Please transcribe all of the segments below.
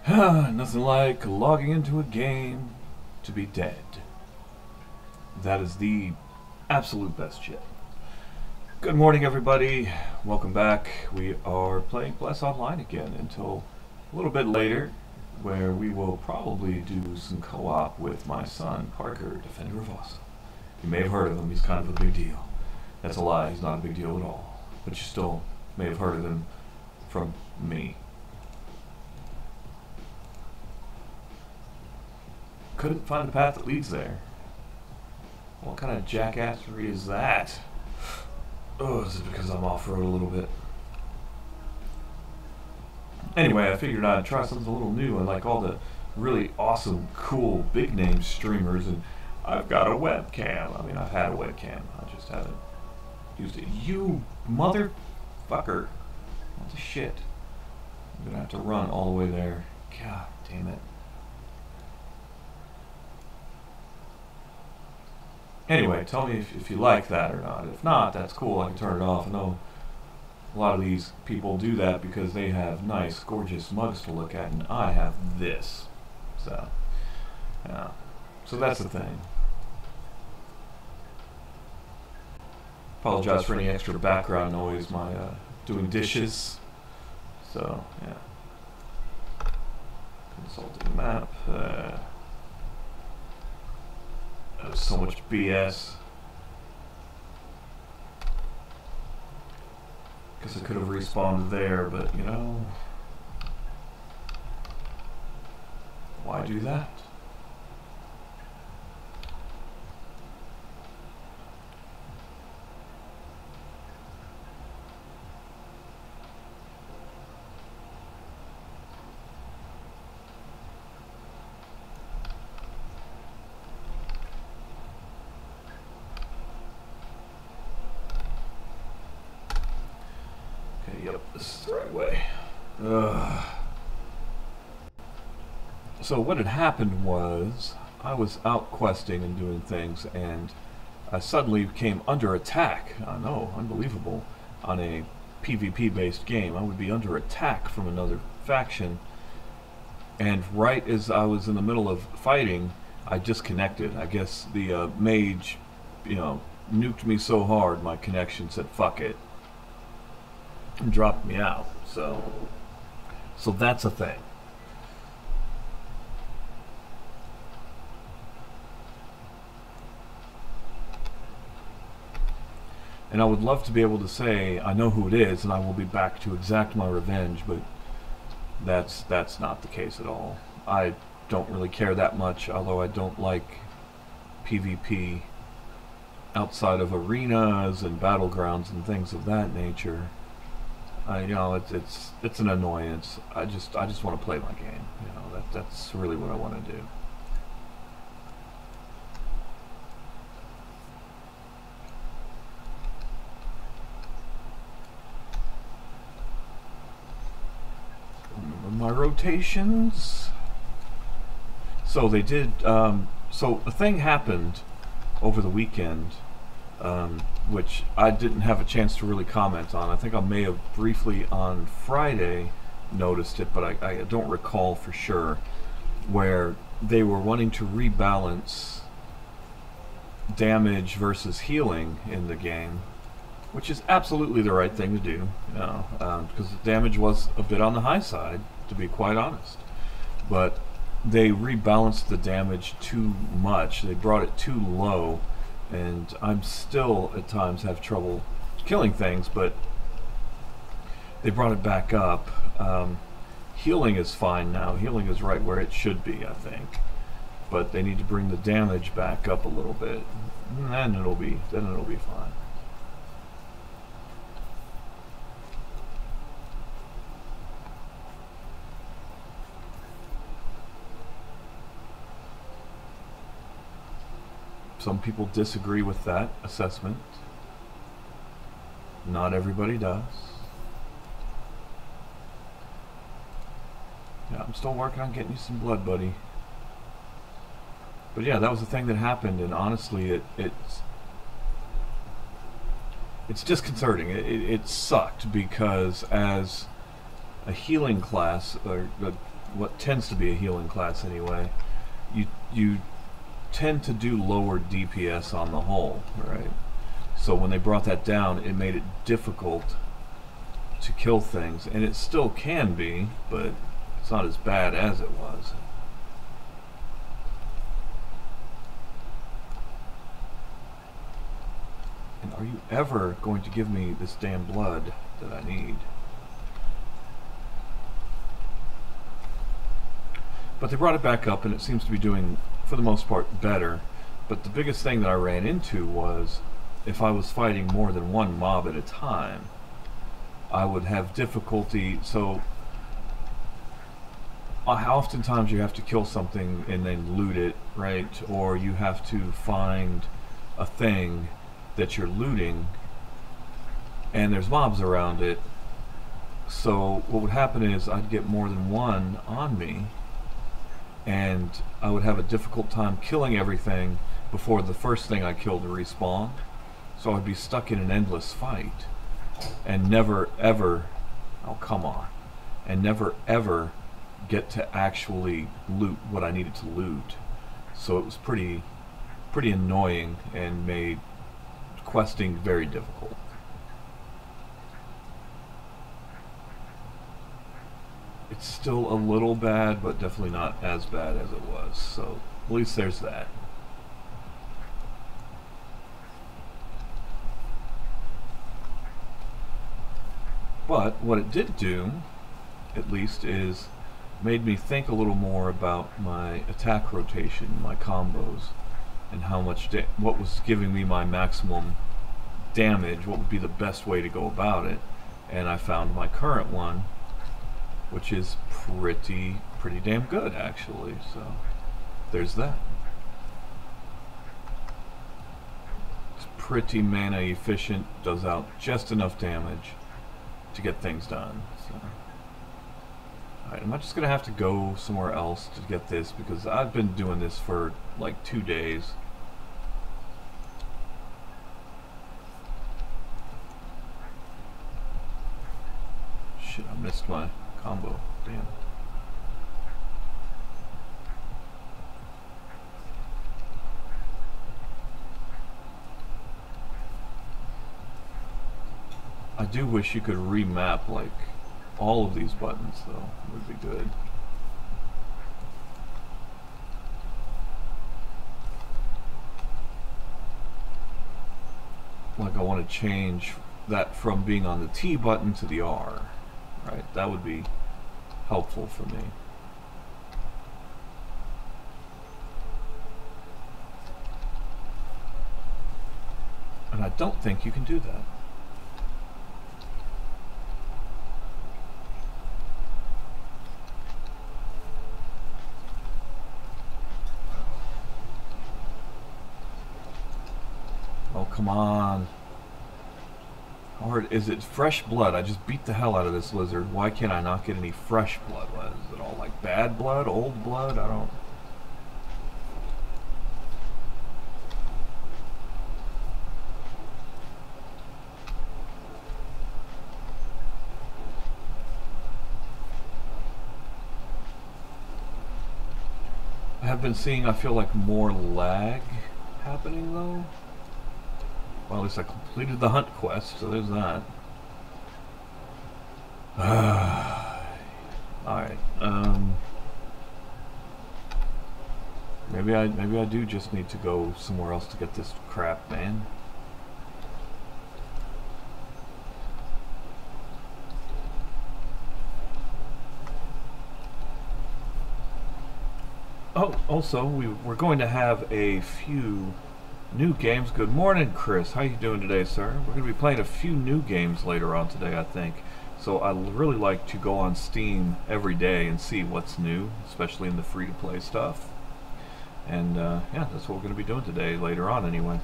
Nothing like logging into a game to be dead. That is the absolute best shit. Good morning, everybody. Welcome back. We are playing Bless Online again until a little bit later, where we will probably do some co-op with my son, Parker, Defender of Awesome. You may have heard of him. He's kind of a big deal. That's a lie. He's not a big deal at all. But you still may have heard of him from me. Couldn't find a path that leads there. What kind of jackassery is that? Oh, is it because I'm off-road a little bit? Anyway, I figured I'd try something a little new. I like all the really awesome, cool, big-name streamers, and I've got a webcam. I mean, I've had a webcam. I just haven't used it. You motherfucker. What the shit? I'm gonna have to run all the way there. God damn it. Anyway, tell me if you like that or not. If not, that's cool. I can turn it off. I know a lot of these people do that because they have nice, gorgeous mugs to look at, and I have this. So, yeah. So that's the thing. Apologize for any extra background noise. My doing dishes. So, yeah. Consulting map. That was so much BS. Guess I could have respawned there, but you know, why do that? Yep, this is the right way. So what had happened was I was out questing and doing things, and I suddenly came under attack. I know, unbelievable. On a PvP based game, I would be under attack from another faction, and right as I was in the middle of fighting, I disconnected. I guess the mage, nuked me so hard my connection said fuck it and dropped me out. So that's a thing. And I would love to be able to say I know who it is and I will be back to exact my revenge, but that's not the case at all. I don't really care that much, although I don't like PvP outside of arenas and battlegrounds and things of that nature. It's an annoyance. I just want to play my game. That's really what I want to do. Remember my rotations. So they did. So a thing happened over the weekend. Which I didn't have a chance to really comment on. I think I may have briefly on Friday noticed it, but I don't recall for sure, where they were wanting to rebalance damage versus healing in the game, which is absolutely the right thing to do, because the damage was a bit on the high side, to be quite honest. But they rebalanced the damage too much. They brought it too low, and I'm still at times have trouble killing things, but they brought it back up. Healing is fine now. Healing is right where it should be, I think, but they need to bring the damage back up a little bit, and then it'll be fine. Some people disagree with that assessment. Not everybody does. Yeah, I'm still working on getting you some blood, buddy. But yeah, that was the thing that happened, and honestly, it's disconcerting. It sucked because as a healing class, or what tends to be a healing class anyway, you tend to do lower DPS on the whole, right? So when they brought that down, it made it difficult to kill things, and it still can be, but it's not as bad as it was. And are you ever going to give me this damn blood that I need? But they brought it back up, and it seems to be doing, for the most part, better. But the biggest thing that I ran into was, if I was fighting more than one mob at a time, I would have difficulty. So oftentimes you have to kill something and then loot it, right? Or you have to find a thing that you're looting, and there's mobs around it. So what would happen is I'd get more than one on me, and I would have a difficult time killing everything before the first thing I killed respawned. So I'd be stuck in an endless fight and never ever, oh come on, and never ever get to actually loot what I needed to loot. So it was pretty annoying and made questing very difficult. It's still a little bad, but definitely not as bad as it was. So at least there's that. But what it did do, at least, is made me think a little more about my attack rotation, my combos, and how much what was giving me my maximum damage, what would be the best way to go about it. And I found my current one, which is pretty damn good, actually. So there's that. It's pretty mana efficient, does out just enough damage to get things done. So alright, I'm not just gonna have to go somewhere else to get this, because I've been doing this for like 2 days. Shit, I missed my combo. Damn. I do wish you could remap like all of these buttons, though. It would be good. Like I want to change that from being on the T button to the R. Right? That would be helpful for me. And I don't think you can do that. Oh, come on. How hard is it? Fresh blood. I just beat the hell out of this lizard. Why can't I not get any fresh blood? What, is it all like bad blood, old blood? I don't... I have been seeing, I feel like, more lag happening though. Well, at least I completed the hunt quest, so there's that. Alright, maybe I do just need to go somewhere else to get this crap, man. Oh, also, we're going to have a few new games. Good morning, Chris. How you doing today, sir? We're going to be playing a few new games later on today, I think. So I really like to go on Steam every day and see what's new, especially in the free-to-play stuff. And yeah, that's what we're going to be doing today, later on anyway.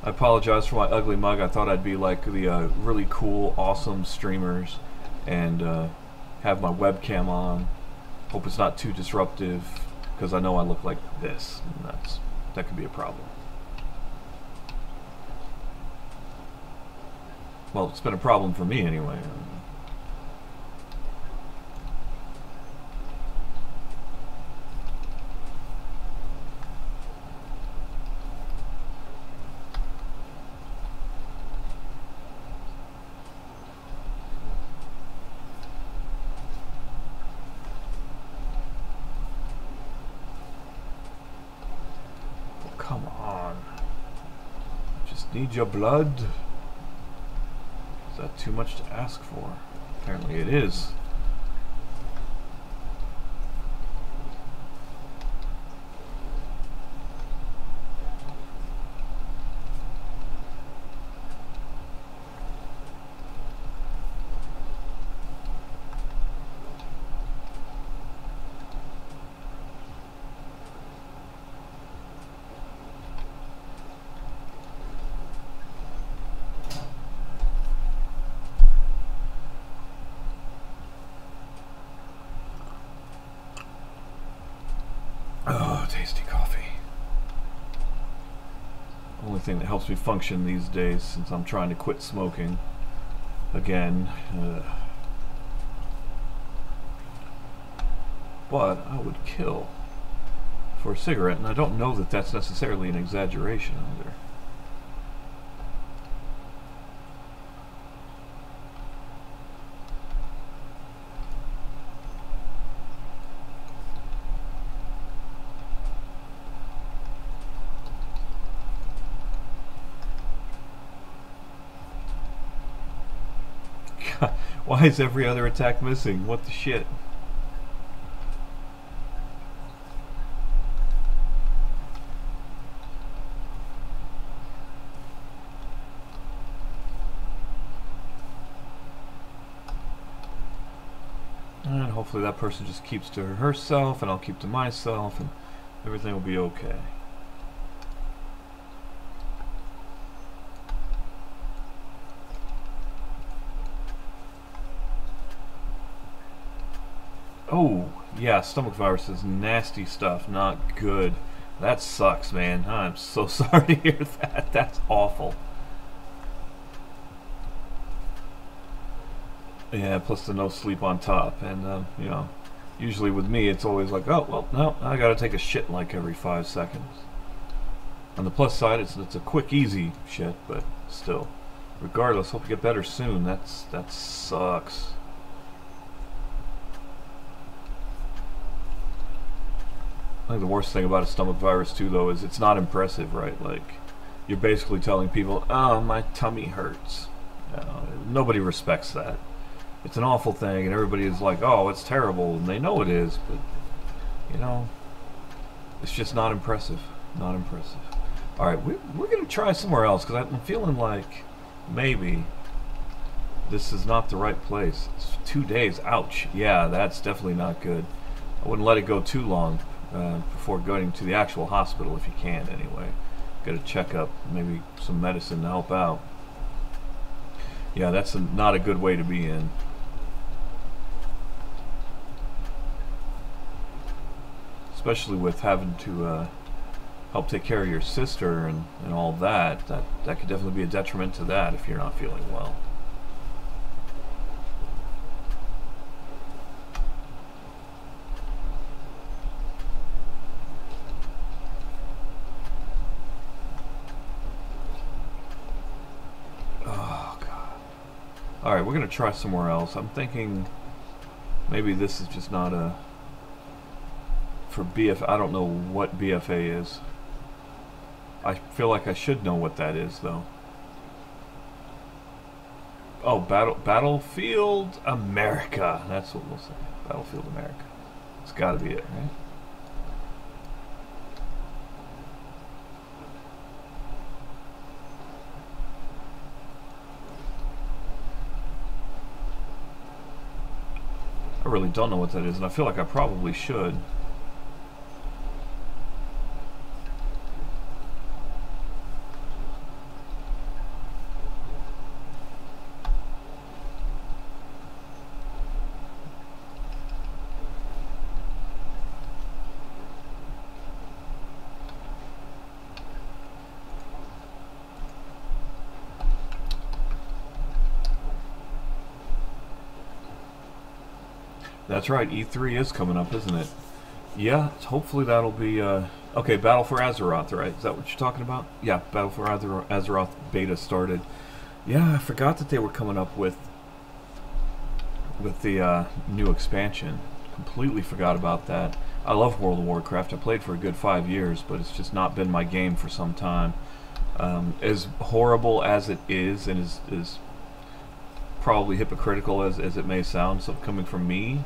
I apologize for my ugly mug. I thought I'd be like the really cool, awesome streamers and have my webcam on. Hope it's not too disruptive, because I know I look like this, and that could be a problem. Well, it's been a problem for me anyway. Need your blood? Is that too much to ask for? Apparently it is. Oh, tasty coffee. Only thing that helps me function these days since I'm trying to quit smoking again. But I would kill for a cigarette, and I don't know that that's necessarily an exaggeration either. Why is every other attack missing? What the shit? And hopefully that person just keeps to herself and I'll keep to myself and everything will be okay. Oh, yeah, stomach virus is nasty stuff, not good. That sucks, man. I'm so sorry to hear that. That's awful. Yeah, plus the no sleep on top. And, you know, usually with me it's always like, oh, well, no, I gotta take a shit like every 5 seconds. On the plus side, it's a quick, easy shit, but still. Regardless, hope you get better soon. That sucks. I think the worst thing about a stomach virus too, though, is it's not impressive, right? Like, you're basically telling people, oh, my tummy hurts. Nobody respects that. It's an awful thing, and everybody is like, oh, it's terrible, and they know it is, but, you know, it's just not impressive. Not impressive. Alright, we're going to try somewhere else, because I'm feeling like maybe this is not the right place. It's 2 days, ouch. Yeah, that's definitely not good. I wouldn't let it go too long. Before going to the actual hospital, if you can anyway. Get a checkup, maybe some medicine to help out. Yeah, that's not a good way to be in. Especially with having to help take care of your sister and all that. That could definitely be a detriment to that if you're not feeling well. Alright, we're going to try somewhere else. I'm thinking maybe this is just not a... For BF... I don't know what BFA is. I feel like I should know what that is, though. Oh, Battlefield America. That's what we'll say. Battlefield America. It's got to be it, right? I really don't know what that is, and I feel like I probably should. That's right, E3 is coming up, isn't it? Yeah, hopefully that'll be, okay, Battle for Azeroth, right? Is that what you're talking about? Yeah, Battle for Azeroth beta started. Yeah, I forgot that they were coming up with the new expansion. Completely forgot about that. I love World of Warcraft. I played for a good 5 years, but it's just not been my game for some time. As horrible as it is, and is probably hypocritical as it may sound, so coming from me,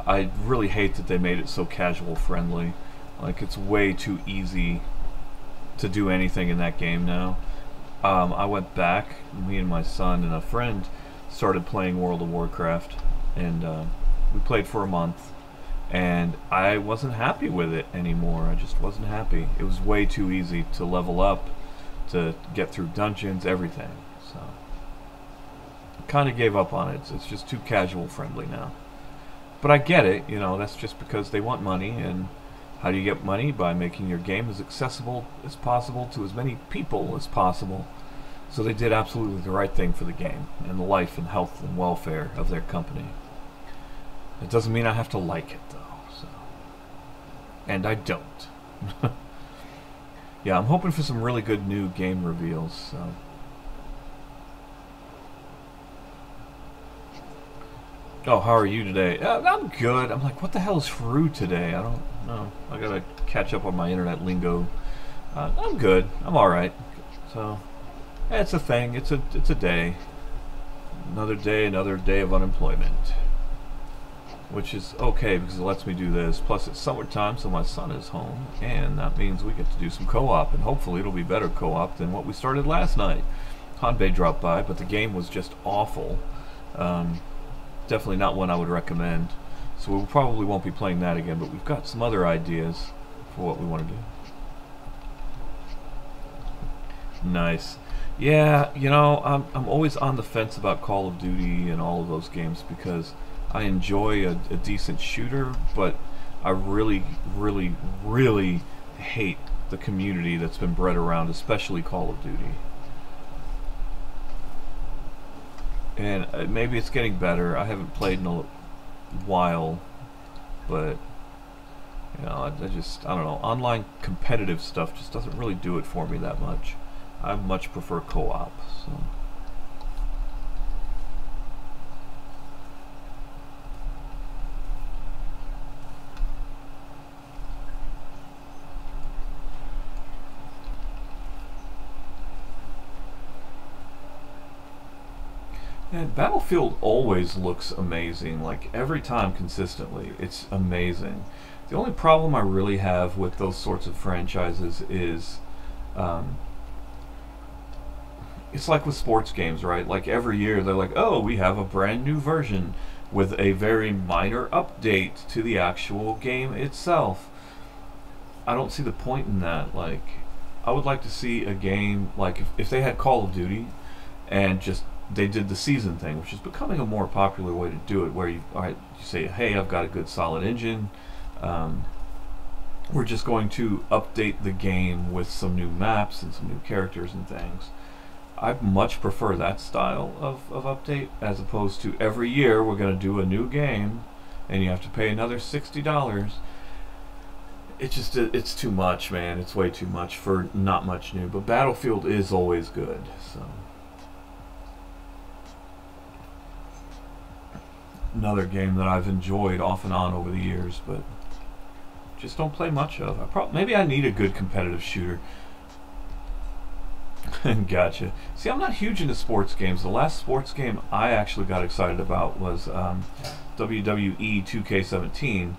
I really hate that they made it so casual friendly. Like, it's way too easy to do anything in that game now. I went back, me and my son and a friend started playing World of Warcraft, and we played for a month, and I wasn't happy with it anymore. I just wasn't happy. It was way too easy to level up, to get through dungeons, everything. So I kind of gave up on it. It's just too casual friendly now. But I get it, you know, that's just because they want money, and how do you get money? By making your game as accessible as possible to as many people as possible. So they did absolutely the right thing for the game and the life and health and welfare of their company. It doesn't mean I have to like it, though. So. And I don't. Yeah, I'm hoping for some really good new game reveals. So. Oh, how are you today? I'm good. I'm like, what the hell is Fru today? I don't know. I gotta catch up on my internet lingo. I'm good. I'm alright. So, yeah, it's a thing. It's a day. Another day of unemployment. Which is okay because it lets me do this. Plus, it's summertime, so my son is home, and that means we get to do some co-op, and hopefully it'll be better co-op than what we started last night. Hanbei dropped by, but the game was just awful. Definitely not one I would recommend. So we probably won't be playing that again, but we've got some other ideas for what we want to do. Nice. Yeah, you know, I'm always on the fence about Call of Duty and all of those games because I enjoy a decent shooter, but I really, really, really hate the community that's been bred around, especially Call of Duty. And maybe it's getting better. I haven't played in a while, but you know, I don't know. Online competitive stuff just doesn't really do it for me that much. I much prefer co-op. So. And Battlefield always looks amazing, like every time consistently. It's amazing. The only problem I really have with those sorts of franchises is it's like with sports games, right? Like every year they're like, oh, we have a brand new version with a very minor update to the actual game itself. I don't see the point in that. Like, I would like to see a game, like if they had Call of Duty and just they did the season thing, which is becoming a more popular way to do it, where you say, hey, I've got a good solid engine, we're just going to update the game with some new maps and some new characters and things. I much prefer that style of update as opposed to every year we're going to do a new game and you have to pay another $60. It's too much, man. It's way too much for not much new, but Battlefield is always good. So another game that I've enjoyed off and on over the years, but just don't play much of. Maybe I need a good competitive shooter. Gotcha. See, I'm not huge into sports games. The last sports game I actually got excited about was WWE 2K17,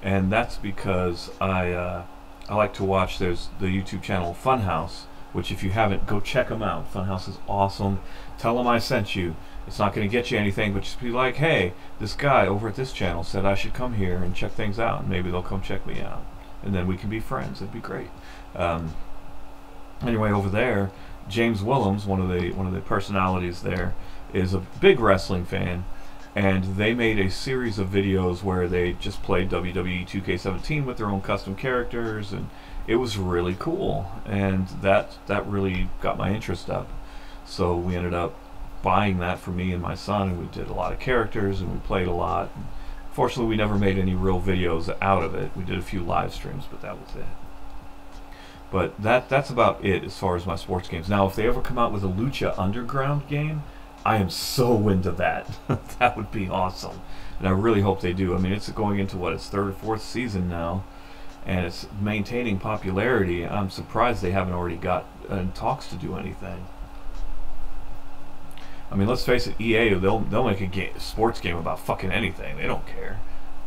and that's because I like to watch. There's the YouTube channel Funhouse, which if you haven't, go check them out. Funhouse is awesome. Tell them I sent you. It's not going to get you anything, but just be like, hey, this guy over at this channel said I should come here and check things out, and maybe they'll come check me out, and then we can be friends. It'd be great. Anyway, over there, James Willems, one of the personalities there, is a big wrestling fan, and they made a series of videos where they just played WWE 2K17 with their own custom characters, and it was really cool, and that really got my interest up. So we ended up buying that for me and my son, and we did a lot of characters and we played a lot. Fortunately, we never made any real videos out of it. We did a few live streams, but that was it. But that's about it as far as my sports games. Now, if they ever come out with a Lucha Underground game, I am so into that. That would be awesome, and I really hope they do. I mean, it's going into what, its third or fourth season now, and it's maintaining popularity. I'm surprised they haven't already got in talks to do anything. I mean, let's face it, EA, they'll make a sports game about fucking anything. They don't care.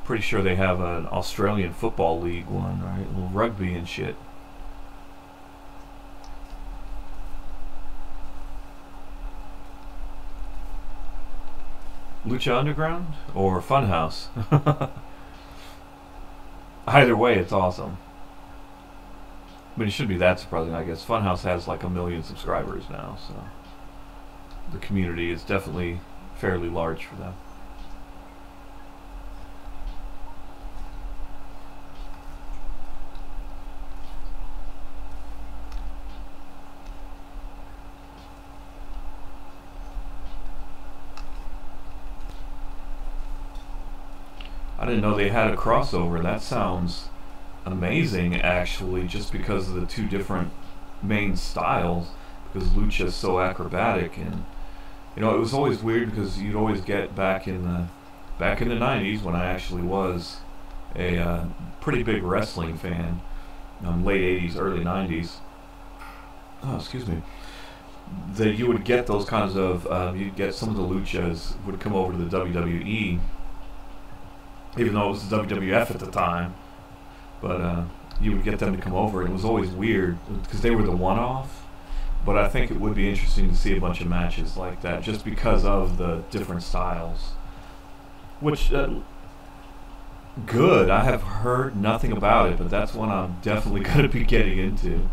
Pretty sure they have an Australian Football League one, right? A little rugby and shit. Lucha Underground or Funhouse? Either way, it's awesome. But it shouldn't be that surprising, I guess. Funhouse has like 1 million subscribers now, so the community is definitely fairly large for them. I didn't know they had a crossover. That sounds amazing, actually, just because of the two different main styles, because Lucha is so acrobatic. And you know, it was always weird because you'd always get back in the 90s, when I actually was a pretty big wrestling fan, late 80s, early 90s. Oh, excuse me. That you would get those kinds of you'd get some of the luchas would come over to the WWE, even though it was the WWF at the time. But you would get them to come over, and it was always weird because they were the one-off. But I think it would be interesting to see a bunch of matches like that, just because of the different styles. Which, good. I have heard nothing about it, but that's one I'm definitely going to be getting into,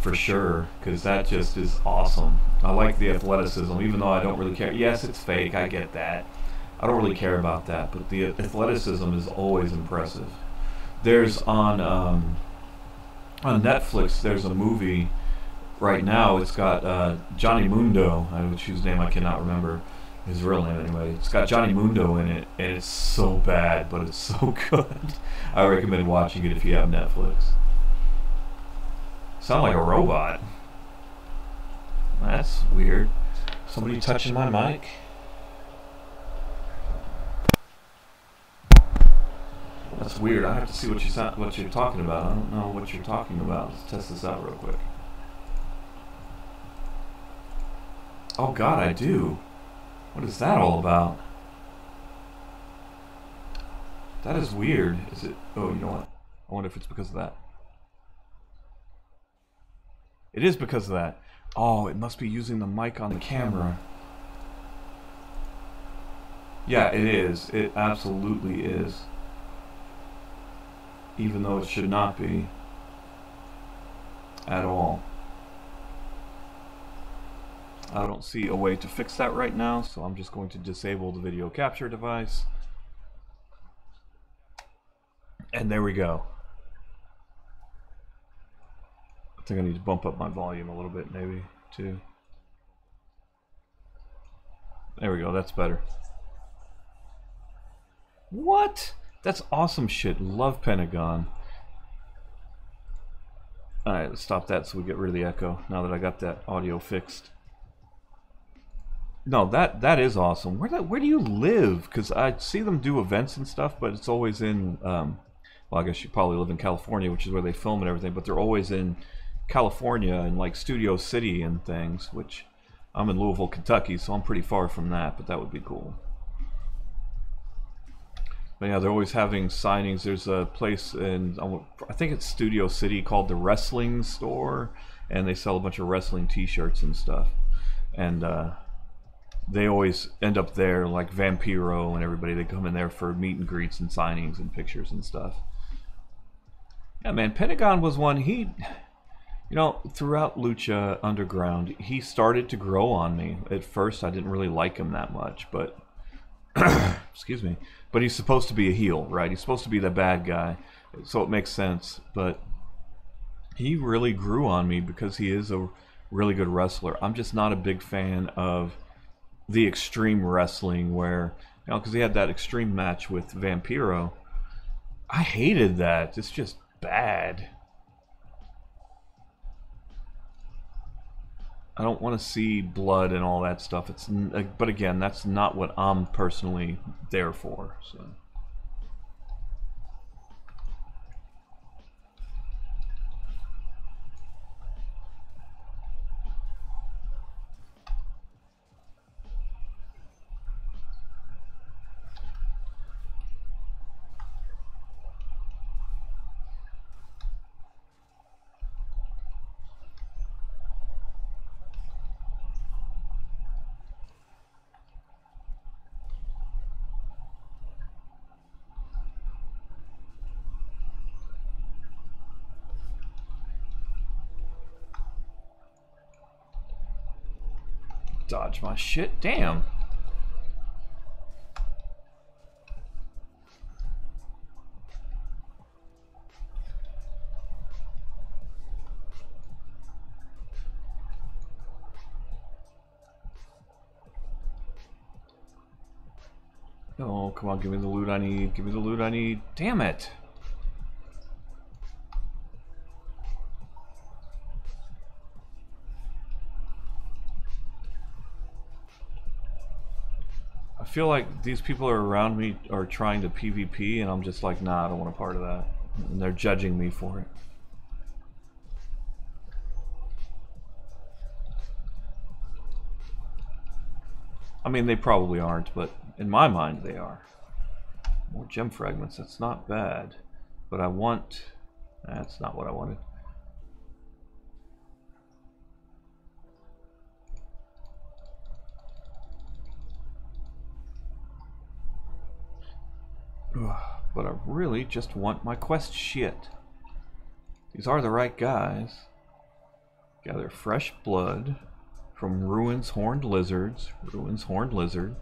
for sure, because that just is awesome. I like the athleticism, even though I don't really care. Yes, it's fake, I get that. I don't really care about that, but the athleticism is always impressive. There's on Netflix, there's a movie right now. It's got Johnny Mundo, whose name I cannot remember, his real name anyway. It's got Johnny Mundo in it, and it's so bad, but it's so good. I recommend watching it if you have Netflix. Sound like a robot. That's weird. Somebody touching my mic? That's weird. I have to see what you're talking about. I don't know what you're talking about. Let's test this out real quick. Oh God, I do. What is that all about? That is weird. Is it? Oh, you know what? I wonder if it's because of that. It is because of that. Oh, it must be using the mic on the camera. Yeah, it is. It absolutely is. Even though it should not be at all. I don't see a way to fix that right now, so I'm just going to disable the video capture device. And there we go. I think I need to bump up my volume a little bit, maybe, too. There we go, that's better. What? That's awesome shit. Love Pentagon. Alright, let's stop that so we get rid of the echo, now that I got that audio fixed. No, that is awesome. Where do you live? Because I see them do events and stuff, but it's always in, well, I guess you probably live in California, which is where they film and everything, but they're always in California and like Studio City and things, which I'm in Louisville, Kentucky, so I'm pretty far from that, but that would be cool. But yeah, they're always having signings. There's a place in, I think it's Studio City, called the Wrestling Store, and they sell a bunch of wrestling t-shirts and stuff. And they always end up there, like Vampiro and everybody. They come in there for meet and greets and signings and pictures and stuff. Yeah, man, Pentagon was one. He, you know, throughout Lucha Underground, he started to grow on me. At first, I didn't really like him that much, but excuse me. But he's supposed to be a heel, right? He's supposed to be the bad guy, so it makes sense. But he really grew on me because he is a really good wrestler. I'm just not a big fan of the extreme wrestling where, you know, because he had that extreme match with Vampiro. I hated that. It's just bad. I don't want to see blood and all that stuff. It's, but again, that's not what I'm personally there for. So. Dodge my shit. Damn. Oh, come on, give me the loot I need. Give me the loot I need. Damn it. I feel like these people are around me are trying to PvP, and I'm just like, nah, I don't want a part of that. And they're judging me for it. I mean, they probably aren't, but in my mind, they are. More gem fragments, that's not bad. But I want... That's not what I wanted. But I really just want my quest shit. These are the right guys. Gather fresh blood from Ruin's horned lizards. Ruin's horned lizard.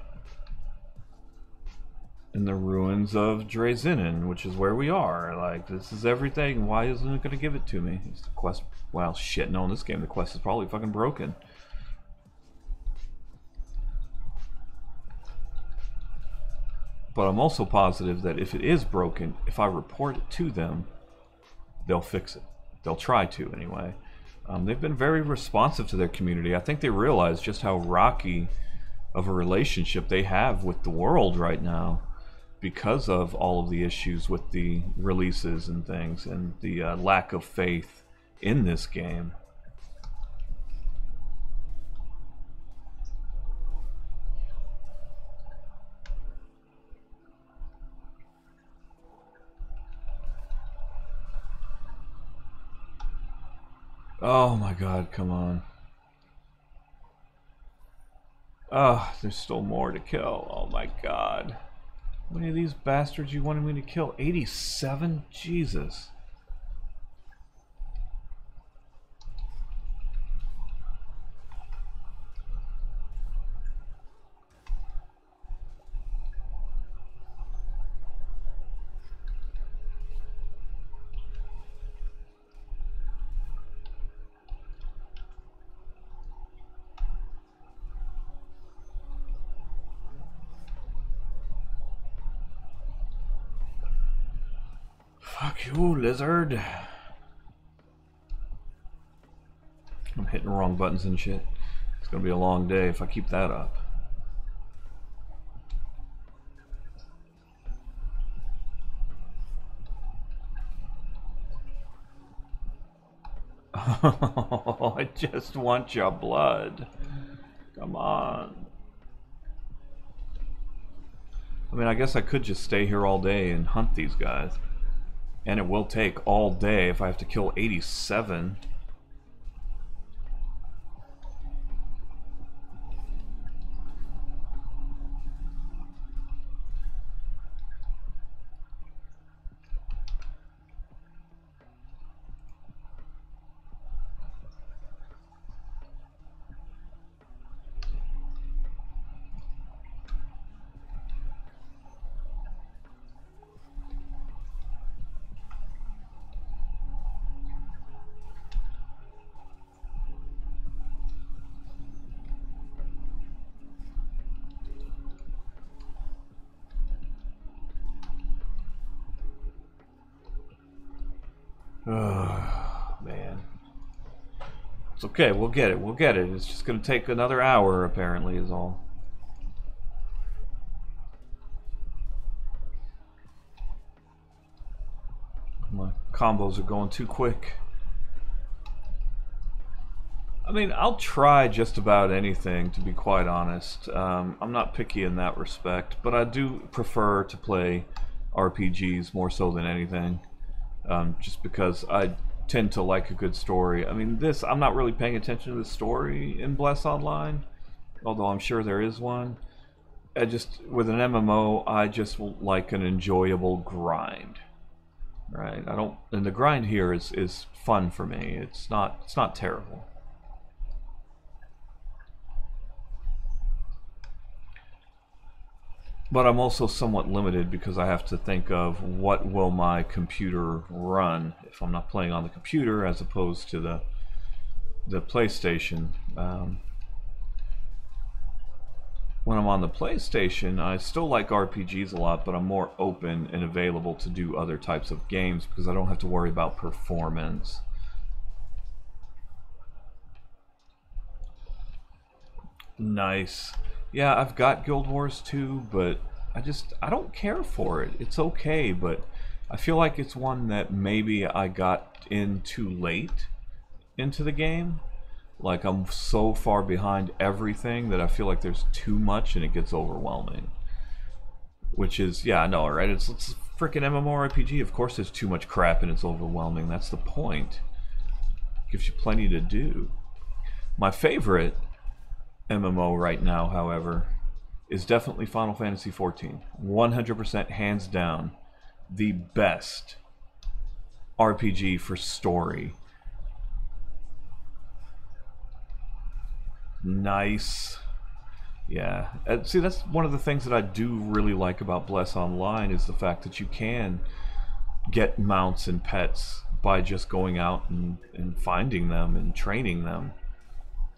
In the ruins of Drazinnen, which is where we are. Like, this is everything. Why isn't it going to give it to me? It's the quest. Well, shit, no, in this game the quest is probably fucking broken. But I'm also positive that if it is broken, if I report it to them, they'll fix it. They'll try to, anyway. They've been very responsive to their community. I think they realize just how rocky of a relationship they have with the world right now because of all of the issues with the releases and things and the lack of faith in this game. Oh my god, come on. Oh, there's still more to kill. Oh my god. How many of these bastards you wanted me to kill? 87? Jesus. Fuck you, lizard. I'm hitting the wrong buttons and shit. It's gonna be a long day if I keep that up. Oh, I just want your blood. Come on. I mean, I guess I could just stay here all day and hunt these guys. And it will take all day if I have to kill 87. Oh, man. It's okay, we'll get it, we'll get it. It's just gonna take another hour, apparently, is all. My combos are going too quick. I mean, I'll try just about anything, to be quite honest. I'm not picky in that respect, but I do prefer to play RPGs more so than anything. Just because I tend to like a good story. I mean, I'm not really paying attention to the story in Bless Online, although I'm sure there is one. With an MMO, I just like an enjoyable grind. Right? and the grind here is fun for me. It's not terrible. But I'm also somewhat limited because I have to think of what will my computer run if I'm not playing on the computer as opposed to the PlayStation. When I'm on the PlayStation, I still like RPGs a lot, but I'm more open and available to do other types of games because I don't have to worry about performance. Nice. Yeah, I've got Guild Wars 2, but I don't care for it. It's okay, but I feel like it's one that maybe I got in too late into the game. Like I'm so far behind everything that I feel like there's too much and it gets overwhelming. Which is, yeah, I know, right? It's a freaking MMORPG. Of course there's too much crap and it's overwhelming. That's the point. It gives you plenty to do. My favorite MMO right now, however, is definitely Final Fantasy XIV. 100% hands down the best RPG for story. Nice. Yeah. See, that's one of the things that I do really like about Bless Online is the fact that you can get mounts and pets by just going out and finding them and training them.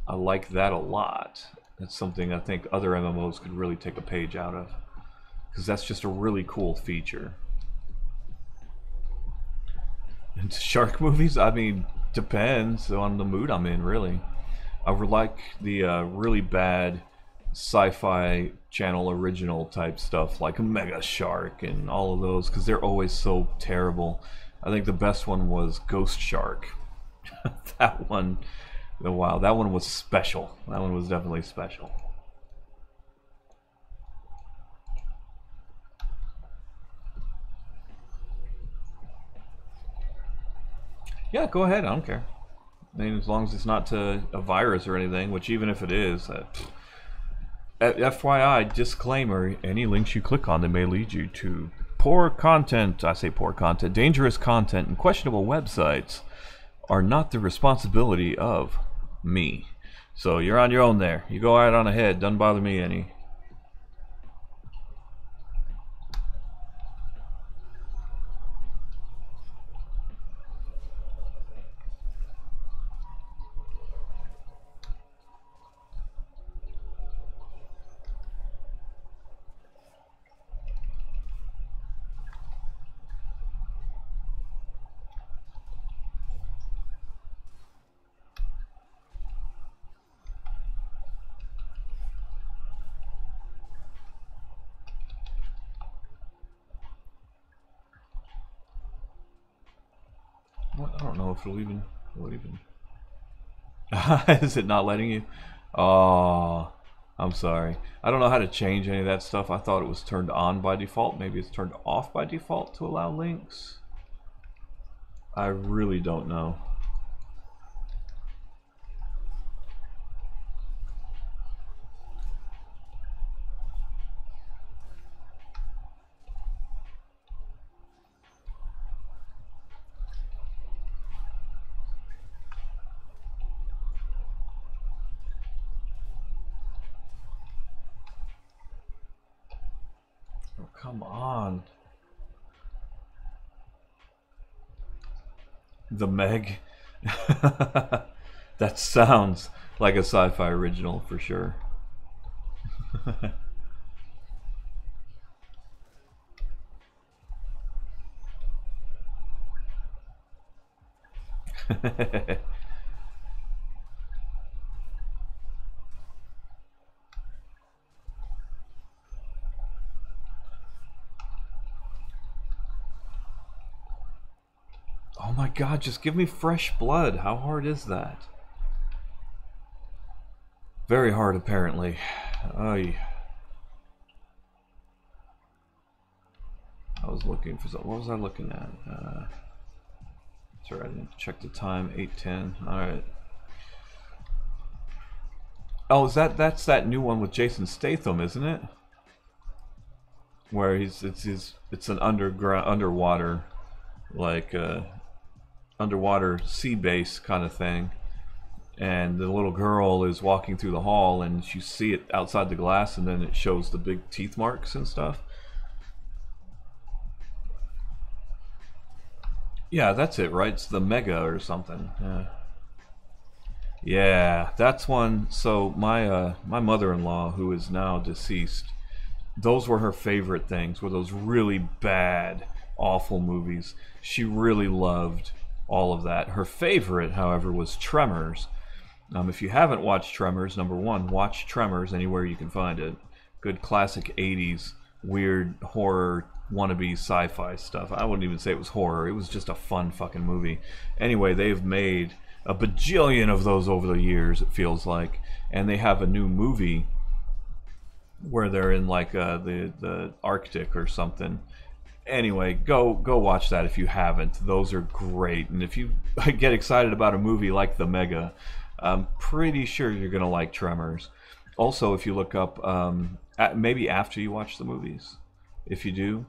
I like that a lot. That's something I think other MMOs could really take a page out of. Because that's just a really cool feature. And shark movies? I mean, depends on the mood I'm in, really. I would like the really bad sci-fi channel original type stuff like Mega Shark and all of those because they're always so terrible. I think the best one was Ghost Shark. That one, wow, that one was special. That one was definitely special. Yeah, go ahead. I don't care. I mean, as long as it's not to a virus or anything, which even if it is, FYI, disclaimer, any links you click on that may lead you to poor content, I say poor content, dangerous content, and questionable websites are not the responsibility of me. So you're on your own there. You go right on ahead. Doesn't bother me any. I don't know if it'll even... Is it not letting you? Oh, I'm sorry. I don't know how to change any of that stuff. I thought it was turned on by default. Maybe it's turned off by default to allow links. I really don't know. Oh, come on. The Meg. That sounds like a sci-fi original for sure. Oh my god, just give me fresh blood. How hard is that? Very hard, apparently. I was looking for something. What was I looking at? Sorry, I didn't check the time. 8:10. All right. Oh, that's that new one with Jason Statham, isn't it? Where it's an underwater, like underwater sea base kind of thing, and the little girl is walking through the hall, and you see it outside the glass, and then it shows the big teeth marks and stuff. Yeah, that's it, right? It's the Mega or something. Yeah, that's one. So my mother-in-law, who is now deceased, those were her favorite things, were those really bad, awful movies. She really loved all of that. Her favorite, however, was Tremors. If you haven't watched Tremors, number one, watch Tremors anywhere you can find it. Good classic 80s weird horror wannabe sci-fi stuff. I wouldn't even say it was horror. It was just a fun fucking movie. Anyway, they've made a bajillion of those over the years, it feels like. And they have a new movie where they're in like the Arctic or something. Anyway, go watch that if you haven't. Those are great. And if you get excited about a movie like The Mega, I'm pretty sure you're going to like Tremors. Also, if you look up, maybe after you watch the movies, if you do,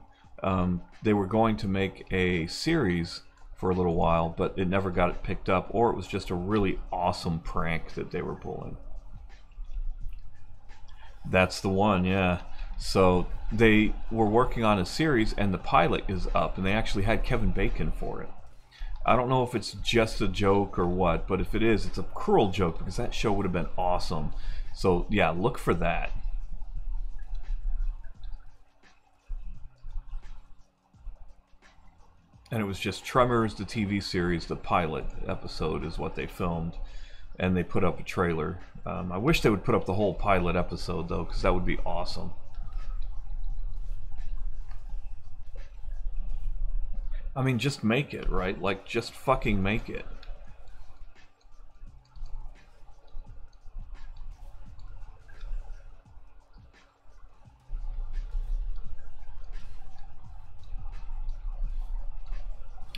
they were going to make a series for a little while, but it never got picked up, or it was just a really awesome prank that they were pulling. That's the one, yeah. So they were working on a series, and the pilot is up, and they actually had Kevin Bacon for it. I don't know if it's just a joke or what, but if it is, it's a cruel joke, because that show would have been awesome. So yeah, look for that. And it was just Tremors, the TV series, the pilot episode is what they filmed. And they put up a trailer. I wish they would put up the whole pilot episode, though, because that would be awesome. I mean, just make it, right? Like, just fucking make it.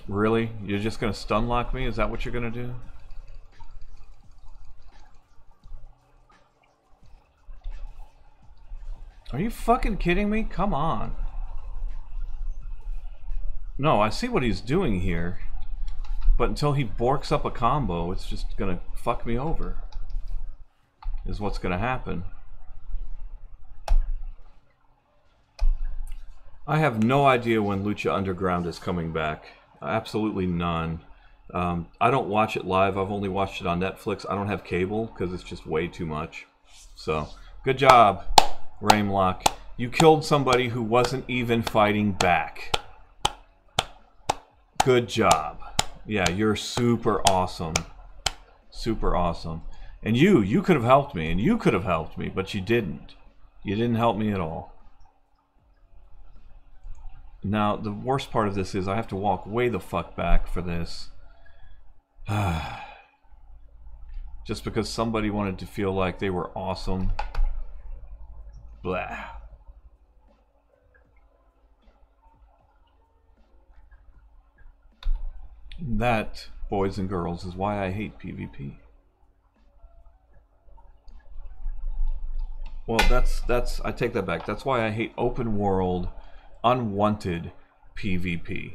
Really? You're just gonna stun lock me? Is that what you're gonna do? Are you fucking kidding me? Come on. No, I see what he's doing here. But until he borks up a combo, it's just gonna fuck me over. Is what's gonna happen. I have no idea when Lucha Underground is coming back. Absolutely none. I don't watch it live. I've only watched it on Netflix. I don't have cable because it's just way too much. So, good job, Raimlock. You killed somebody who wasn't even fighting back. Good job. Yeah, you're super awesome. Super awesome. And you could have helped me, and you could have helped me, but you didn't. You didn't help me at all. Now, the worst part of this is I have to walk way the fuck back for this. Just because somebody wanted to feel like they were awesome. Blah. That, boys and girls, is why I hate PvP. Well, that's I take that back. That's why I hate open world unwanted PvP,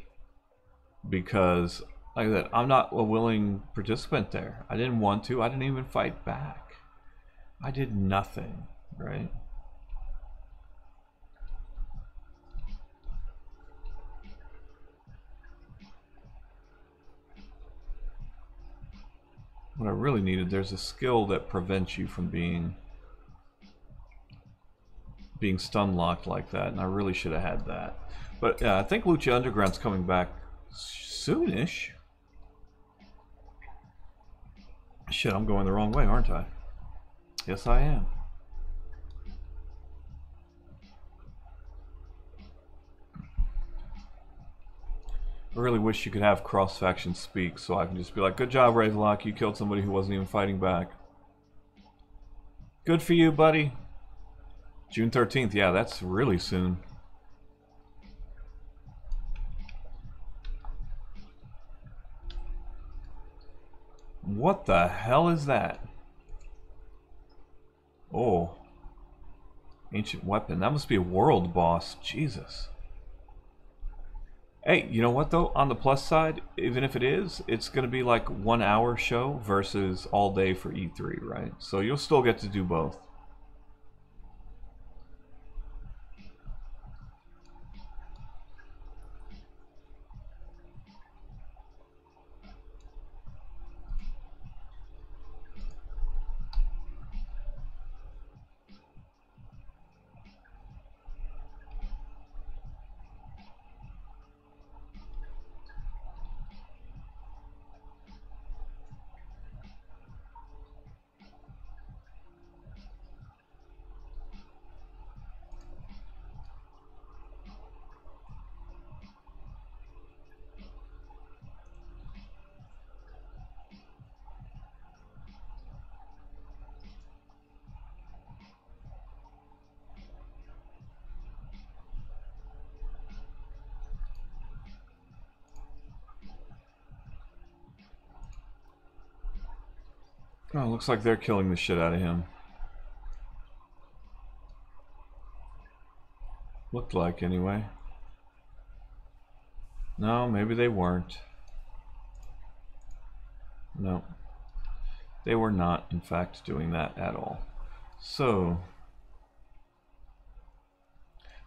because like that, I'm not a willing participant there. I didn't want to. I didn't even fight back. I did nothing, right? What I really needed, there's a skill that prevents you from being stun locked like that, and I really should have had that. But yeah, I think Lucha Underground's coming back soonish. Shit, I'm going the wrong way, aren't I? Yes, I am. I really wish you could have cross-faction speak so I can just be like, good job, Ravenlock, you killed somebody who wasn't even fighting back. Good for you, buddy. June 13th, yeah, that's really soon. What the hell is that? Oh. Ancient weapon. That must be a world boss. Jesus. Hey, you know what though? On the plus side, even if it is, it's going to be like 1 hour show versus all day for E3, right? So you'll still get to do both. Oh, looks like they're killing the shit out of him. Looked like, anyway. No, maybe they weren't. No. They were not, in fact, doing that at all. So...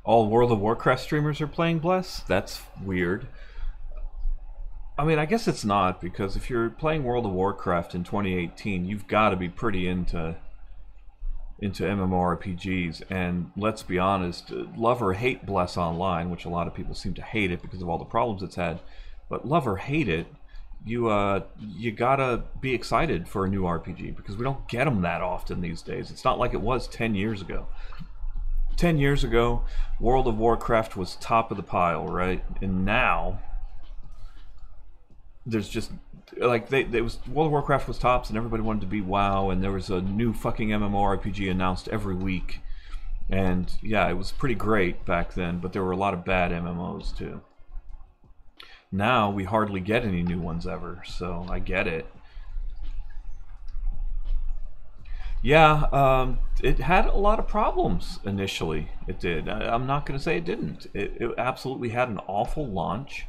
all World of Warcraft streamers are playing Bless? That's weird. I mean, I guess it's not, because if you're playing World of Warcraft in 2018, you've got to be pretty into MMORPGs, and let's be honest, love or hate Bless Online, which a lot of people seem to hate it because of all the problems it's had, but love or hate it, you gotta be excited for a new RPG, because we don't get them that often these days. It's not like it was 10 years ago. 10 years ago, World of Warcraft was top of the pile, right? And now there's just like World of Warcraft was tops and everybody wanted to be WoW, and there was a new fucking MMORPG announced every week, and yeah, it was pretty great back then, but there were a lot of bad MMOs too. Now we hardly get any new ones ever, so I get it. Yeah, it had a lot of problems initially. It did. I'm not going to say it didn't. It absolutely had an awful launch.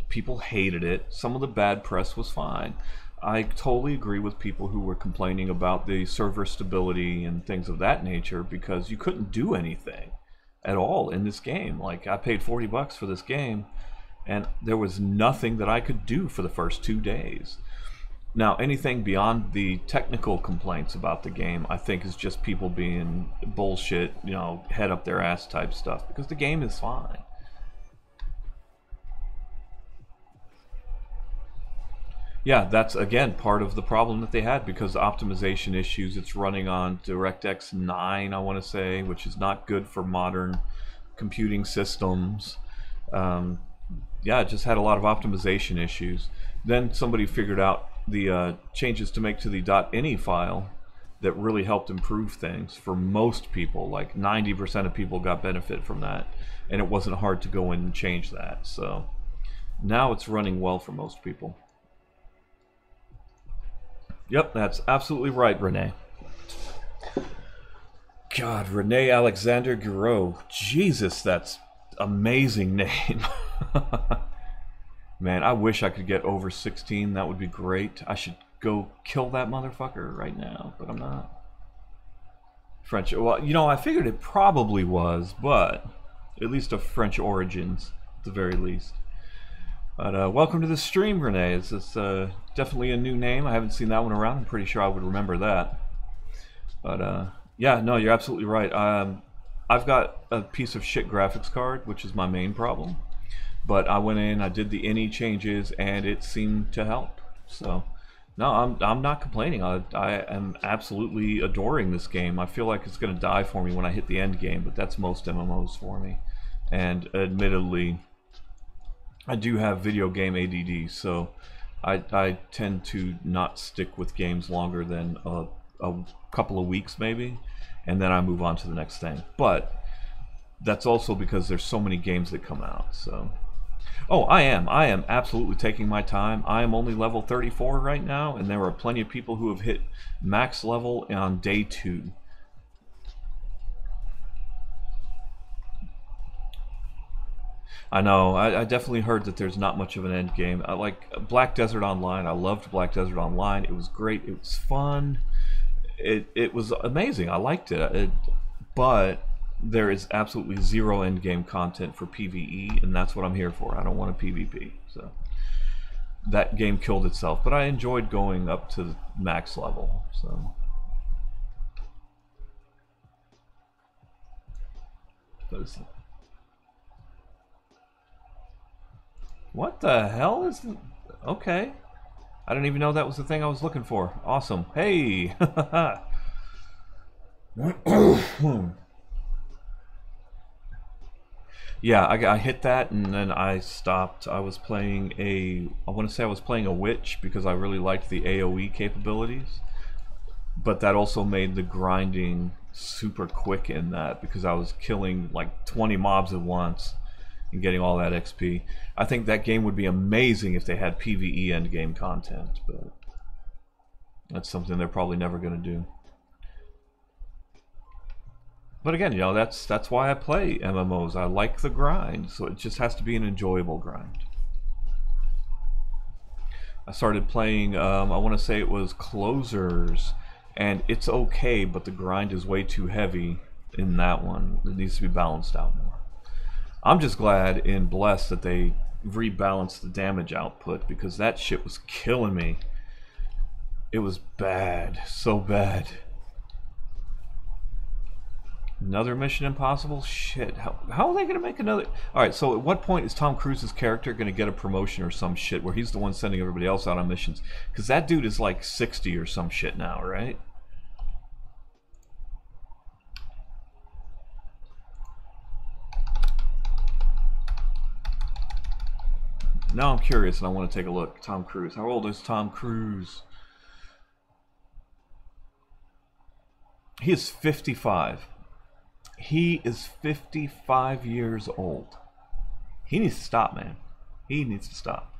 People hated it. Some of the bad press was fine. I totally agree with people who were complaining about the server stability and things of that nature, because you couldn't do anything at all in this game. Like, I paid $40 for this game, and there was nothing that I could do for the first 2 days. Now, anything beyond the technical complaints about the game, I think is just people being bullshit, you know, head up their ass type stuff, because the game is fine. Yeah, that's again part of the problem that they had, because optimization issues. It's running on DirectX 9, I want to say, which is not good for modern computing systems. Yeah, it just had a lot of optimization issues. Then somebody figured out the changes to make to the .ini file that really helped improve things for most people. Like 90% of people got benefit from that, and it wasn't hard to go in and change that. So now it's running well for most people. Yep, that's absolutely right, Renee. God, Renee Alexander Guiraud. Jesus, that's amazing name. Man, I wish I could get over 16. That would be great. I should go kill that motherfucker right now, but I'm not. French. Well, you know, I figured it probably was, but at least of French origins, at the very least. But welcome to the stream, Renee. It's definitely a new name. I haven't seen that one around. I'm pretty sure I would remember that. But yeah, no, you're absolutely right. I've got a piece of shit graphics card, which is my main problem. But I went in, I did the any changes, and it seemed to help. So, no, I'm not complaining. I am absolutely adoring this game. I feel like it's going to die for me when I hit the end game, but that's most MMOs for me. And admittedly, I do have video game ADD, so I tend to not stick with games longer than a couple of weeks maybe, and then I move on to the next thing. But that's also because there's so many games that come out. So, oh, I am absolutely taking my time. I am only level 34 right now, and there are plenty of people who have hit max level on day 2. I know. I definitely heard that there's not much of an end game. I like Black Desert Online. I loved Black Desert Online. It was great. It was fun. It was amazing. I liked but there is absolutely zero end game content for PvE, and that's what I'm here for. I don't want a PvP. So that game killed itself. But I enjoyed going up to the max level. So. What the hell is the... Okay. I didn't even know that was the thing I was looking for. Awesome. Hey! Yeah, I hit that and then I stopped. I was playing I want to say I was playing a witch because I really liked the AoE capabilities. But that also made the grinding super quick in that because I was killing like 20 mobs at once and getting all that XP. I think that game would be amazing if they had PvE endgame content, but that's something they're probably never going to do. But again, you know, that's why I play MMOs. I like the grind, so it just has to be an enjoyable grind. I started playing, I want to say it was Closers, and it's okay, but the grind is way too heavy in that one. It needs to be balanced out more. I'm just glad in Bless that they rebalanced the damage output because that shit was killing me. It was bad, so bad. Another Mission Impossible? Shit, how are they going to make another? Alright, so at what point is Tom Cruise's character going to get a promotion or some shit where he's the one sending everybody else out on missions? Because that dude is like 60 or some shit now, right? Now I'm curious and I want to take a look. Tom Cruise. How old is Tom Cruise? He is 55. He is 55 years old. He needs to stop, man. He needs to stop.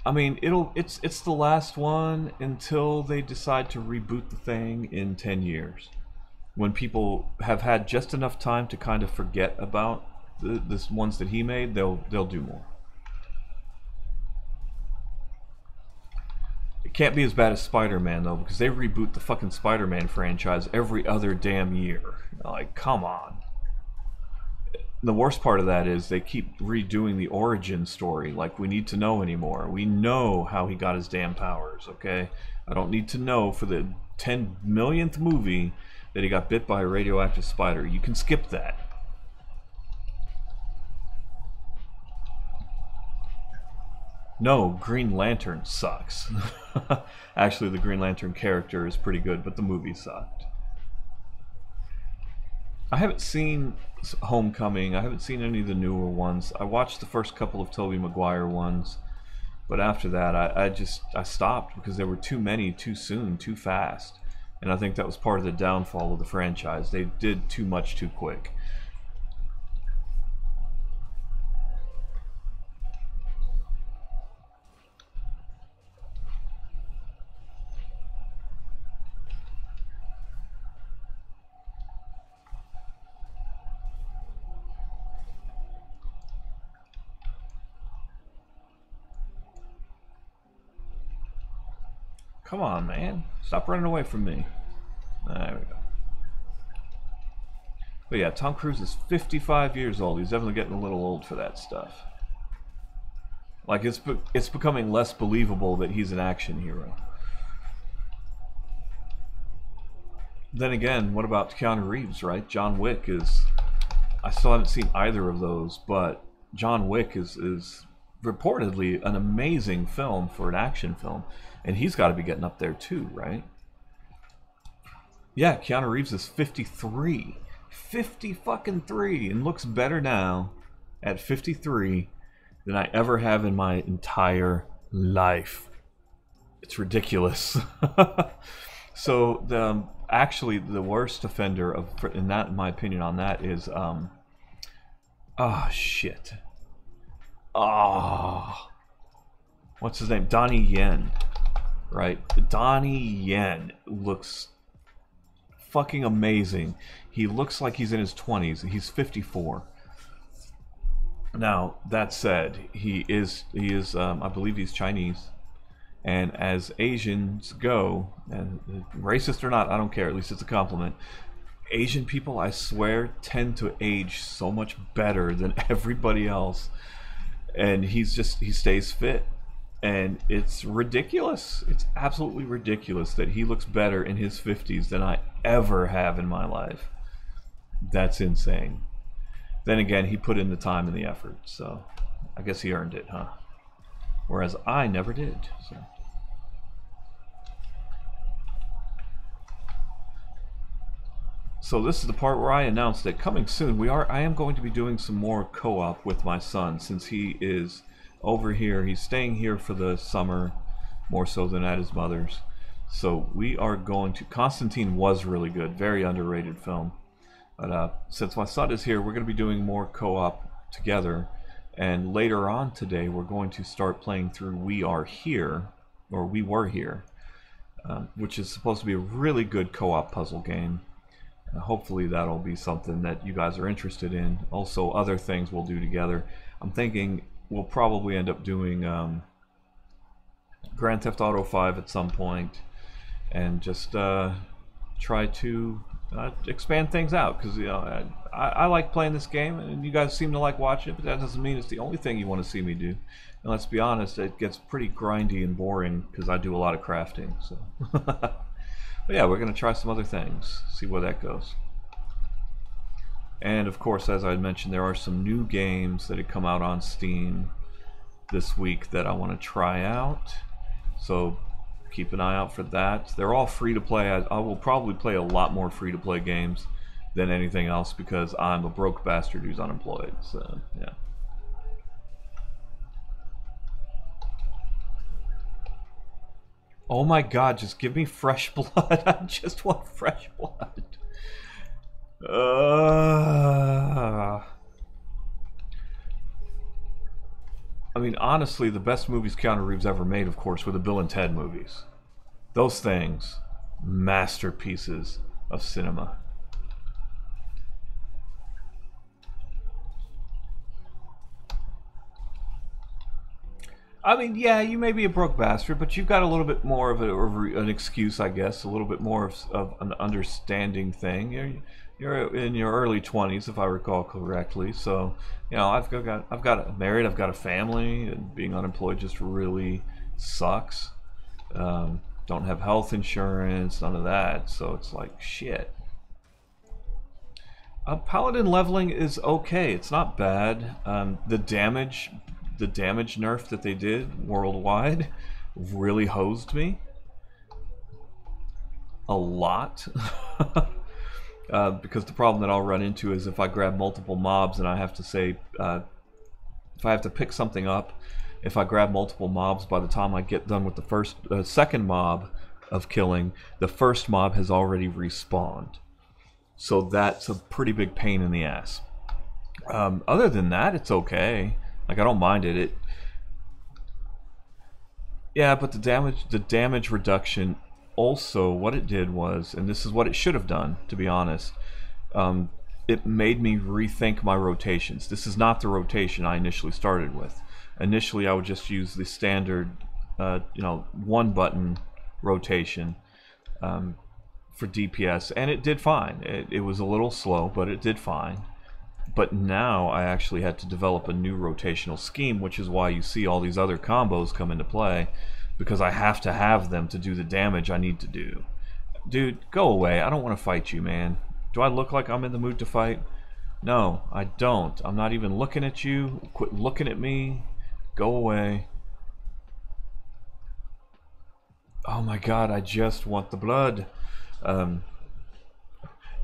I mean, it's the last one until they decide to reboot the thing in 10 years. When people have had just enough time to kind of forget about the ones that he made, they'll do more. It can't be as bad as Spider-Man though, because they reboot the fucking Spider-Man franchise every other damn year. Like, come on. The worst part of that is they keep redoing the origin story like we need to know anymore. We know how he got his damn powers, okay? I don't need to know for the 10 millionth movie that he got bit by a radioactive spider. You can skip that. No, Green Lantern sucks. Actually, the Green Lantern character is pretty good, but the movie sucked. I haven't seen Homecoming. I haven't seen any of the newer ones. I watched the first couple of Tobey Maguire ones, but after that, I stopped because there were too many too soon, too fast. And I think that was part of the downfall of the franchise. They did too much too quick. Come on, man. Stop running away from me. There we go. But yeah, Tom Cruise is 55 years old. He's definitely getting a little old for that stuff. Like, it's becoming less believable that he's an action hero. Then again, what about Keanu Reeves, right? John Wick is... I still haven't seen either of those, but John Wick is reportedly an amazing film for an action film. And he's got to be getting up there too, right? Yeah, Keanu Reeves is 53. 50 fucking 3 and looks better now at 53 than I ever have in my entire life. It's ridiculous. So actually the worst offender in my opinion on that is shit. What's his name? Donnie Yen. Right? Donnie Yen looks fucking amazing. He looks like he's in his 20s. He's 54. Now, that said, he is I believe he's Chinese. And as Asians go, and racist or not, I don't care, at least it's a compliment. Asian people, I swear, tend to age so much better than everybody else. And he stays fit. And it's ridiculous. It's absolutely ridiculous that he looks better in his 50s than I ever have in my life. That's insane. Then again, he put in the time and the effort, so I guess he earned it, huh? Whereas I never did. So this is the part where I announced that coming soon, I am going to be doing some more co-op with my son, since he is over here. He's staying here for the summer, more so than at his mother's. So we are going to... Constantine was really good, very underrated film. But since my son is here, we're going to be doing more co-op together. And later on today, we're going to start playing through We Are Here, or We Were Here, which is supposed to be a really good co-op puzzle game. Hopefully that'll be something that you guys are interested in. Also, other things we'll do together. I'm thinking we'll probably end up doing Grand Theft Auto 5 at some point, and just try to expand things out, because I like playing this game, and you guys seem to like watching it, but that doesn't mean it's the only thing you want to see me do. And let's be honest, it gets pretty grindy and boring because I do a lot of crafting. So, but yeah, we're gonna try some other things, see where that goes. And of course, as I mentioned, there are some new games that have come out on Steam this week that I want to try out. So keep an eye out for that. They're all free to play. I will probably play a lot more free to play games than anything else because I'm a broke bastard who's unemployed. So yeah. Oh my god, just give me fresh blood. I just want fresh blood. I mean, honestly, the best movies Keanu Reeves ever made, of course, were the Bill and Ted movies. Those things, masterpieces of cinema. I mean, yeah, you may be a broke bastard, but you've got a little bit more of an excuse, I guess, a little bit more of an understanding thing. You're in your early 20s, if I recall correctly. So, you know, I've got married, I've got a family, and being unemployed just really sucks. Don't have health insurance, none of that. So it's like shit. Paladin leveling is okay. It's not bad. The damage nerf that they did worldwide really hosed me a lot. Because the problem that I'll run into is if I grab multiple mobs and I have to say, if I have to pick something up, if I grab multiple mobs, by the time I get done with the second mob of killing, the first mob has already respawned. So that's a pretty big pain in the ass. Other than that, it's okay. Like, I don't mind it. Yeah, but the damage reduction, also what it did was, and this is what it should have done, to be honest, it made me rethink my rotations. This is not the rotation I initially started with. Initially, I would just use the standard, one button rotation for DPS, and it did fine. It was a little slow, but it did fine. But now I actually had to develop a new rotational scheme, which is why you see all these other combos come into play, because I have to have them to do the damage I need to do. Dude, go away. I don't want to fight you, man. Do I look like I'm in the mood to fight? No, I don't. I'm not even looking at you. Quit looking at me. Go away. Oh my god, I just want the blood.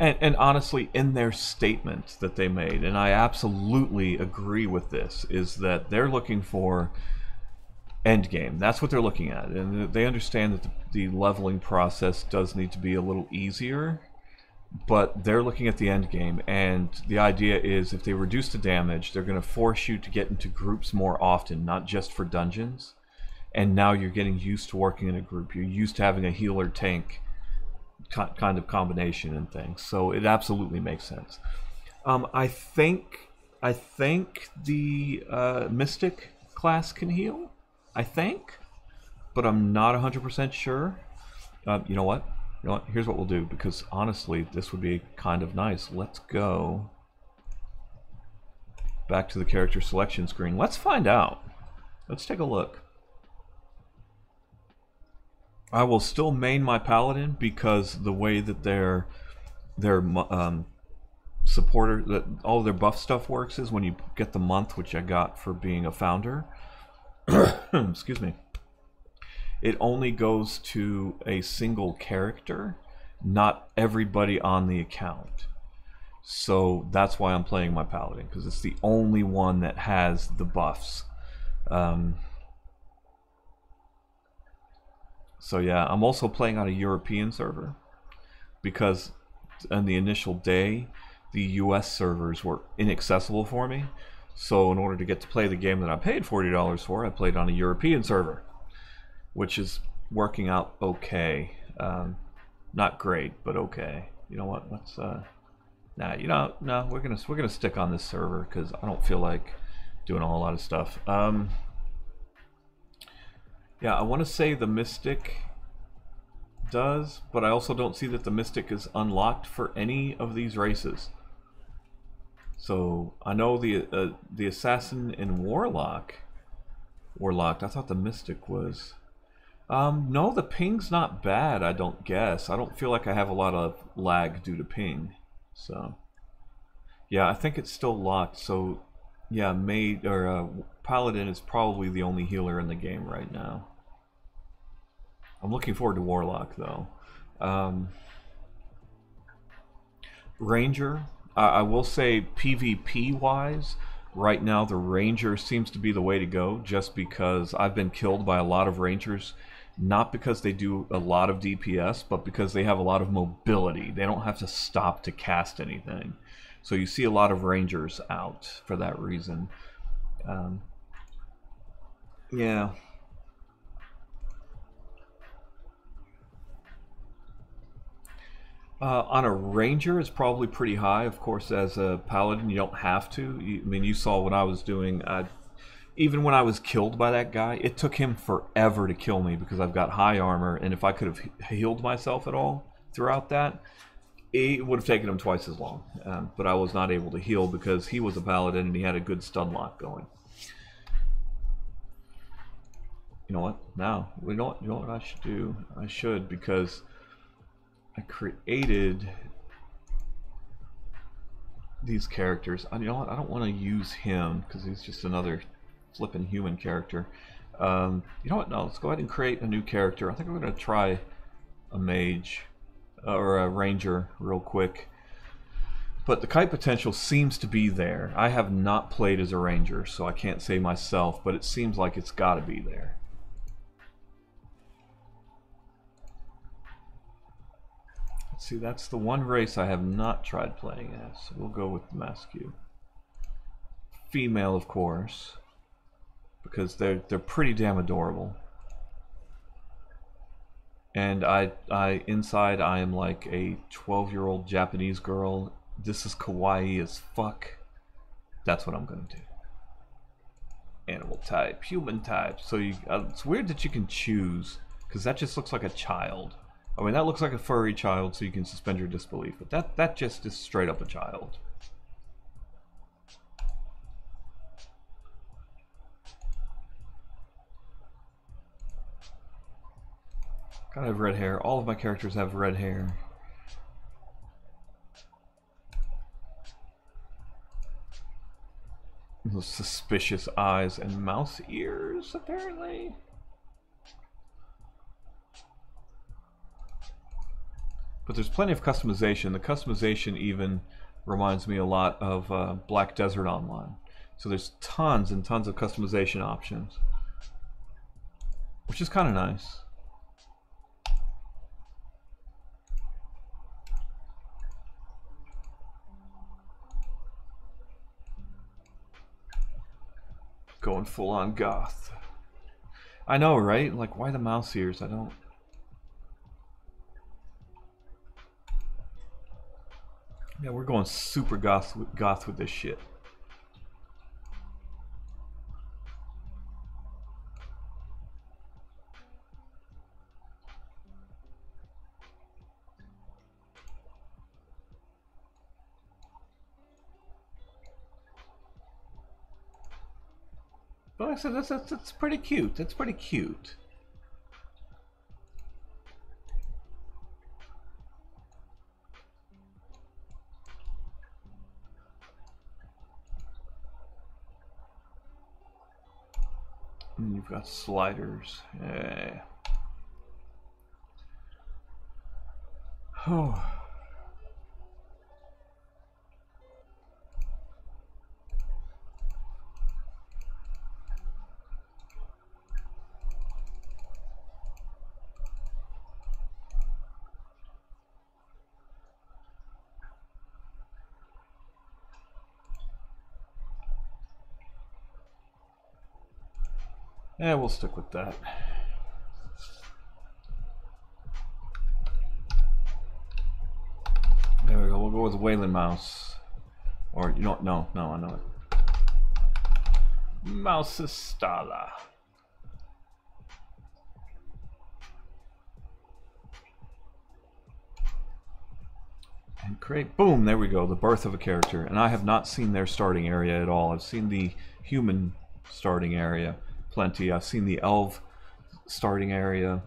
And honestly, in their statement that they made, and I absolutely agree with this, is that they're looking for endgame. That's what they're looking at. And they understand that the leveling process does need to be a little easier, but they're looking at the endgame. And the idea is if they reduce the damage, they're going to force you to get into groups more often, not just for dungeons. And now you're getting used to working in a group. You're used to having a healer tank kind of combination and things. So it absolutely makes sense. I think the Mystic class can heal. I think, but I'm not 100% sure. You know what? You know what? Here's what we'll do, because honestly, this would be kind of nice. Let's go back to the character selection screen. Let's find out. Let's take a look. I will still main my Paladin because the way that their supporter, that all of their buff stuff works is when you get the month, which I got for being a founder. Excuse me. It only goes to a single character, not everybody on the account. So that's why I'm playing my Paladin, because it's the only one that has the buffs. So yeah, I'm also playing on a European server because on the initial day, the US servers were inaccessible for me. So in order to get to play the game that I paid $40 for, I played on a European server, which is working out okay. Not great, but okay. You know what? Let's no, we're gonna stick on this server because I don't feel like doing a whole lot of stuff. Yeah, I want to say the Mystic does, but I also don't see that the Mystic is unlocked for any of these races. So I know the Assassin and Warlock were locked. I thought the Mystic was. No, the ping's not bad, I don't guess. I don't feel like I have a lot of lag due to ping. So yeah, I think it's still locked. So yeah, Paladin is probably the only healer in the game right now. I'm looking forward to Warlock though. Ranger, I will say PvP wise, right now the Ranger seems to be the way to go, just because I've been killed by a lot of Rangers, not because they do a lot of DPS, but because they have a lot of mobility. They don't have to stop to cast anything. So you see a lot of Rangers out for that reason. Yeah. On a Ranger, it's probably pretty high. Of course, as a Paladin, you don't have to. I mean, you saw what I was doing. Even when I was killed by that guy, it took him forever to kill me because I've got high armor, and if I could have healed myself at all throughout that, it would have taken him twice as long. But I was not able to heal because he was a Paladin and he had a good stun lock going. You know what? Now, you know what I should do? I should, because I created these characters. You know what? I don't want to use him because he's just another flippin' human character. You know what? No, let's go ahead and create a new character. I think I'm going to try a mage or a ranger real quick. But the kite potential seems to be there. I have not played as a ranger, so I can't say myself, but it seems like it's got to be there. See, that's the one race I have not tried playing as. So we'll go with the Mascu. Female, of course, because they're pretty damn adorable. And inside I am like a 12-year-old Japanese girl. This is kawaii as fuck. That's what I'm gonna do. Animal type, human type. So it's weird that you can choose, because that just looks like a child. I mean, that looks like a furry child, so you can suspend your disbelief. But that just is straight up a child. Gotta have red hair. All of my characters have red hair. Those suspicious eyes and mouse ears, apparently. But there's plenty of customization. The customization even reminds me a lot of Black Desert Online. So there's tons and tons of customization options, which is kind of nice. Going full on goth. I know, right? Like, why the mouse ears? I don't... Yeah, we're going super goth with this shit. But like I said, that's pretty cute. That's pretty cute. And you've got sliders. Yeah. Oh. Yeah, we'll stick with that. There we go. We'll go with Wayland Mouse. Or, you know, no, I know it. Mousestala. And create, boom, there we go, the birth of a character. And I have not seen their starting area at all. I've seen the human starting area plenty. I've seen the elf starting area,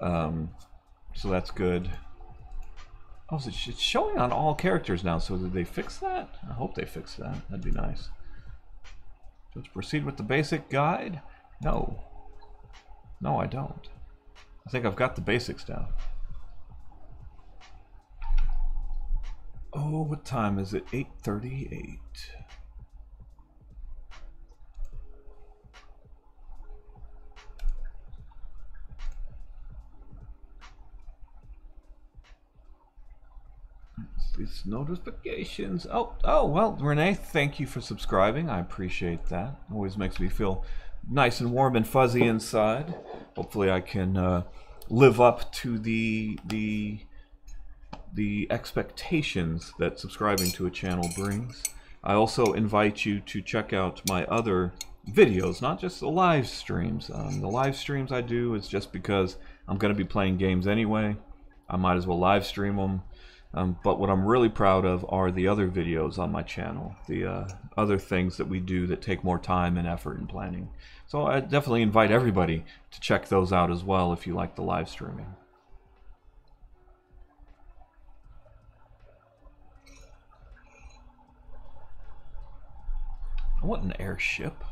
so that's good. Oh, so it's showing on all characters now, so did they fix that? I hope they fixed that. That'd be nice. So let's proceed with the basic guide. No, I don't. I think I've got the basics down. Oh, what time is it? 8:38. These notifications. Oh, well, Renee, thank you for subscribing. I appreciate that. Always makes me feel nice and warm and fuzzy inside. Hopefully I can live up to the expectations that subscribing to a channel brings. I also invite you to check out my other videos, not just the live streams. The live streams I do is just because I'm going to be playing games anyway. I might as well live stream them. But what I'm really proud of are the other videos on my channel, the other things that we do that take more time and effort and planning. So I definitely invite everybody to check those out as well if you like the live streaming. I want an airship.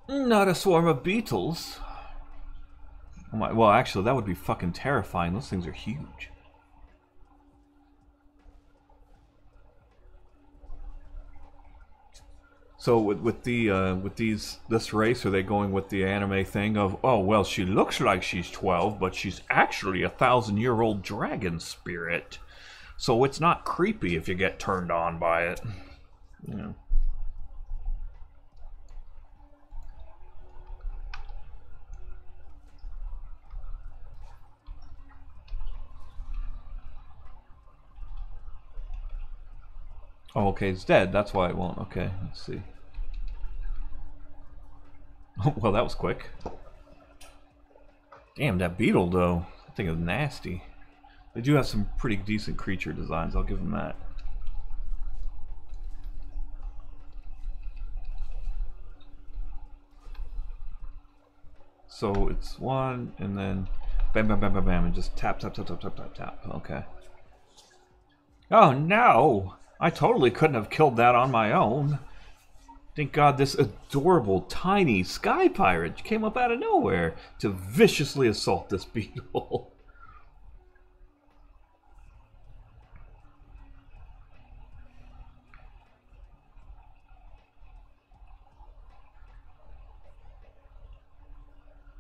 Not a swarm of beetles. Oh my, well, actually, that would be fucking terrifying. Those things are huge. So with this race, are they going with the anime thing of, oh well, she looks like she's 12, but she's actually a 1,000-year-old dragon spirit, so it's not creepy if you get turned on by it, you know. Oh, okay, it's dead. That's why it won't. Okay, let's see. Well, that was quick. Damn, that beetle, though. That thing is nasty. They do have some pretty decent creature designs. I'll give them that. So it's one, and then bam, bam, bam, bam, bam, and just tap, tap, tap, tap, tap, tap, tap. Okay. Oh, no! I totally couldn't have killed that on my own. Thank God this adorable, tiny sky pirate came up out of nowhere to viciously assault this beetle.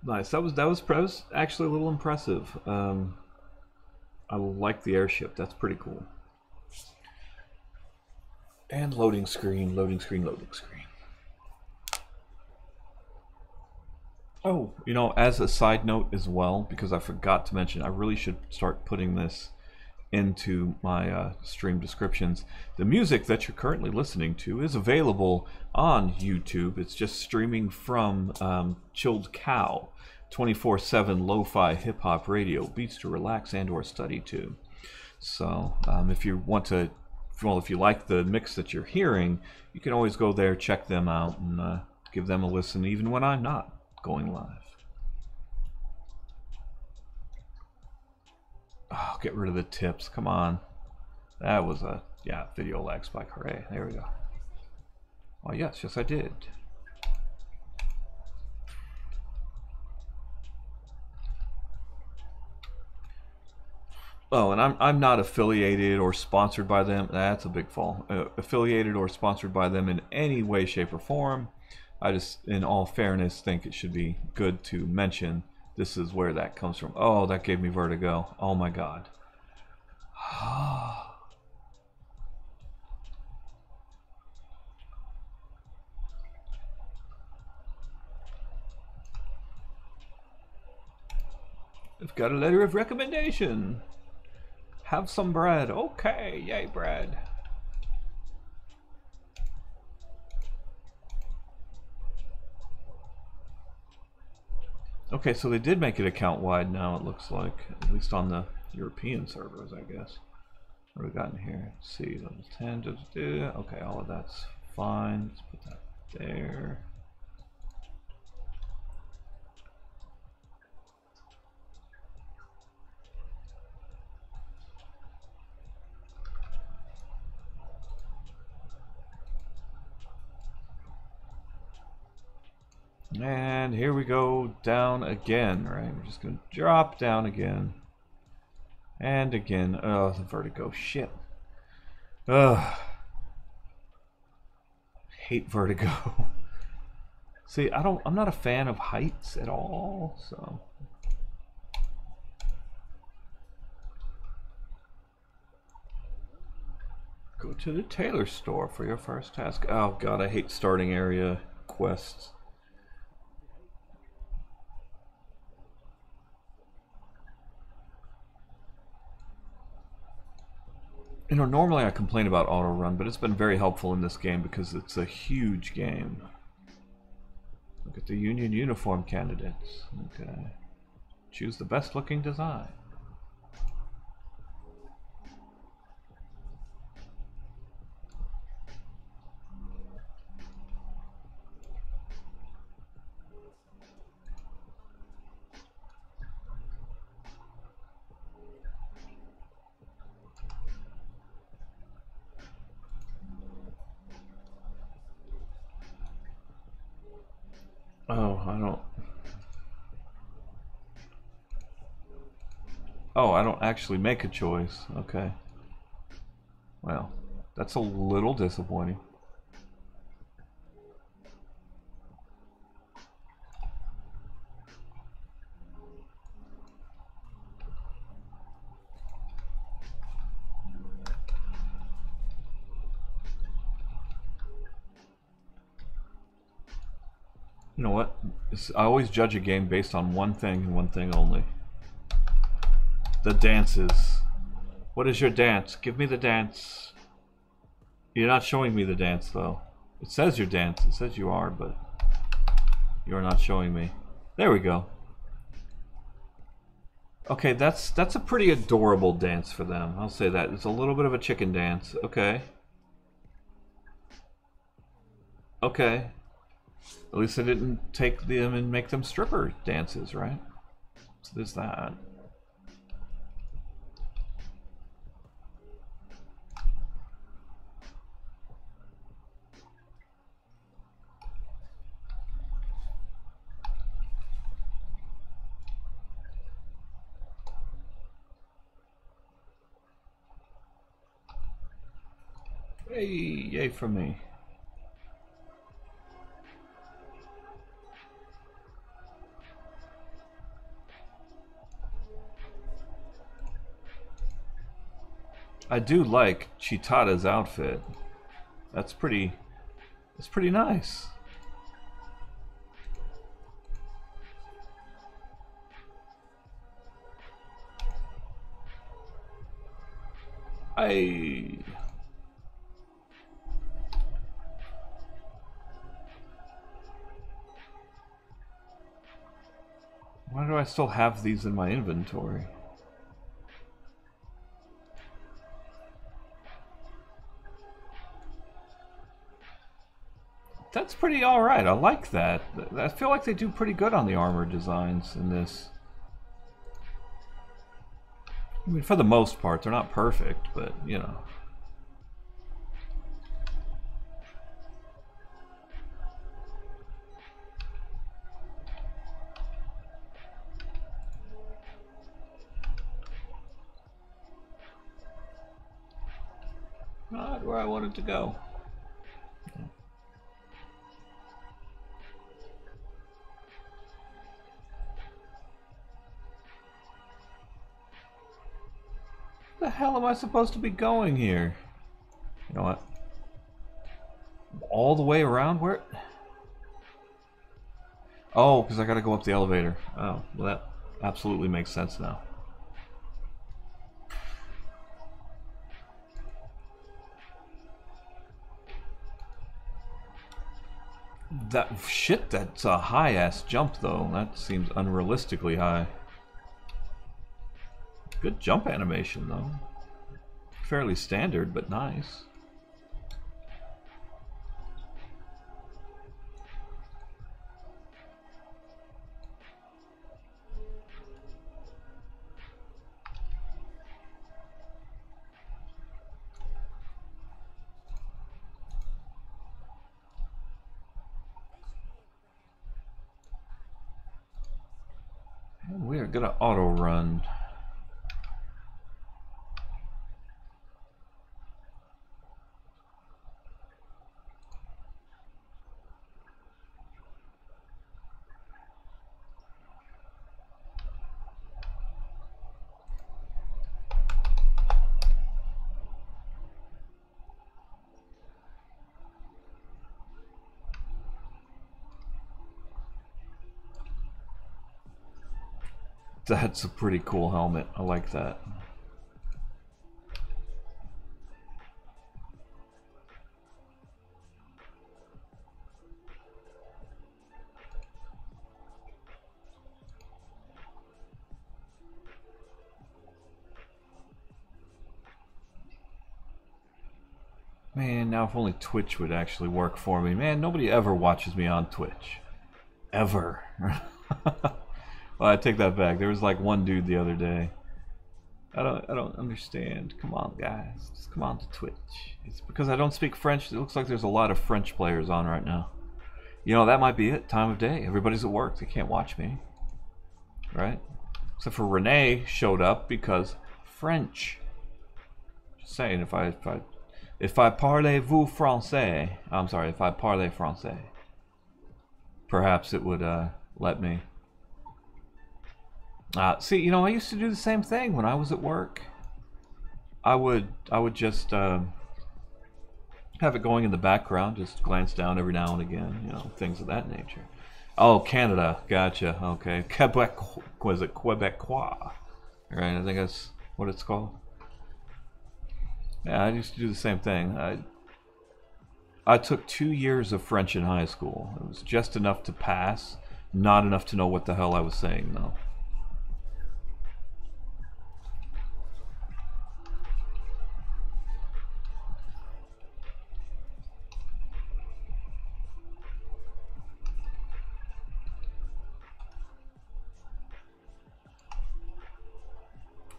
Nice. That was actually a little impressive. I like the airship. That's pretty cool. And loading screen, loading screen, loading screen. Oh, you know, as a side note as well, because I forgot to mention, I really should start putting this into my stream descriptions. The music that you're currently listening to is available on YouTube. It's just streaming from Chilled Cow, 24/7 lo-fi hip-hop radio, beats to relax and or study to. So if you want to, well, if you like the mix that you're hearing, you can always go there, check them out, and give them a listen even when I'm not going live. Oh, get rid of the tips. Come on. That was a, yeah, video lag spike. Hooray. There we go. Oh, yes, I did. Oh, and I'm not affiliated or sponsored by them. That's a big fall. Affiliated or sponsored by them in any way, shape, or form. I just, in all fairness, think it should be good to mention this is where that comes from. Oh, that gave me vertigo. Oh my god. I've got a letter of recommendation. Have some bread. Okay, yay, bread. Okay, so they did make it account-wide now, it looks like. At least on the European servers, I guess. What have we got in here? Let's see, level 10. Okay, all of that's fine. Let's put that there. And here we go down again, right? We're just going to drop down again. And again. Oh, the vertigo. Shit. Ugh. Hate vertigo. See, I'm not a fan of heights at all, so. Go to the tailor store for your first task. Oh god, I hate starting area quests. You know, normally I complain about auto run, but it's been very helpful in this game because it's a huge game. Look at the Union uniform candidates. Okay. Choose the best looking design. Oh, I don't actually make a choice. Okay. Well, that's a little disappointing. You know what? I always judge a game based on one thing and one thing only. The dances. What is your dance? Give me the dance. You're not showing me the dance, though. It says your dance. It says you are, but you're not showing me. There we go. Okay, that's a pretty adorable dance for them. I'll say that. It's a little bit of a chicken dance. Okay. Okay. At least I didn't take them and make them stripper dances, right? So there's that. Hey, yay for me. I do like Chitada's outfit. That's pretty nice. Hey. Why do I still have these in my inventory? That's pretty alright. I like that. I feel like they do pretty good on the armor designs in this. I mean, for the most part, they're not perfect, but, you know. Not where I wanted to go. Where the hell am I supposed to be going here? You know what? All the way around? Where? Oh, because I gotta go up the elevator. Oh, well that absolutely makes sense now. That shit, that's a high-ass jump though. That seems unrealistically high. Good jump animation though. Fairly standard, but nice. And we are gonna auto run. That's a pretty cool helmet. I like that. Man, now if only Twitch would actually work for me. Man, nobody ever watches me on Twitch. Ever. Well, I take that back. There was like one dude the other day. I don't understand. Come on, guys. Just come on to Twitch. It's because I don't speak French. It looks like there's a lot of French players on right now. You know, that might be it. Time of day. Everybody's at work. They can't watch me. Right? Except for Renee showed up because French. Just saying, if I parlez-vous français, I'm sorry, if I parle français, perhaps it would let me. See, you know, I used to do the same thing when I was at work. I would just have it going in the background, just glance down every now and again, you know, things of that nature. Oh, Canada, gotcha. Okay, Quebec, was it Quebecois? Right, I think that's what it's called. Yeah, I used to do the same thing. I took 2 years of French in high school. It was just enough to pass, not enough to know what the hell I was saying, though.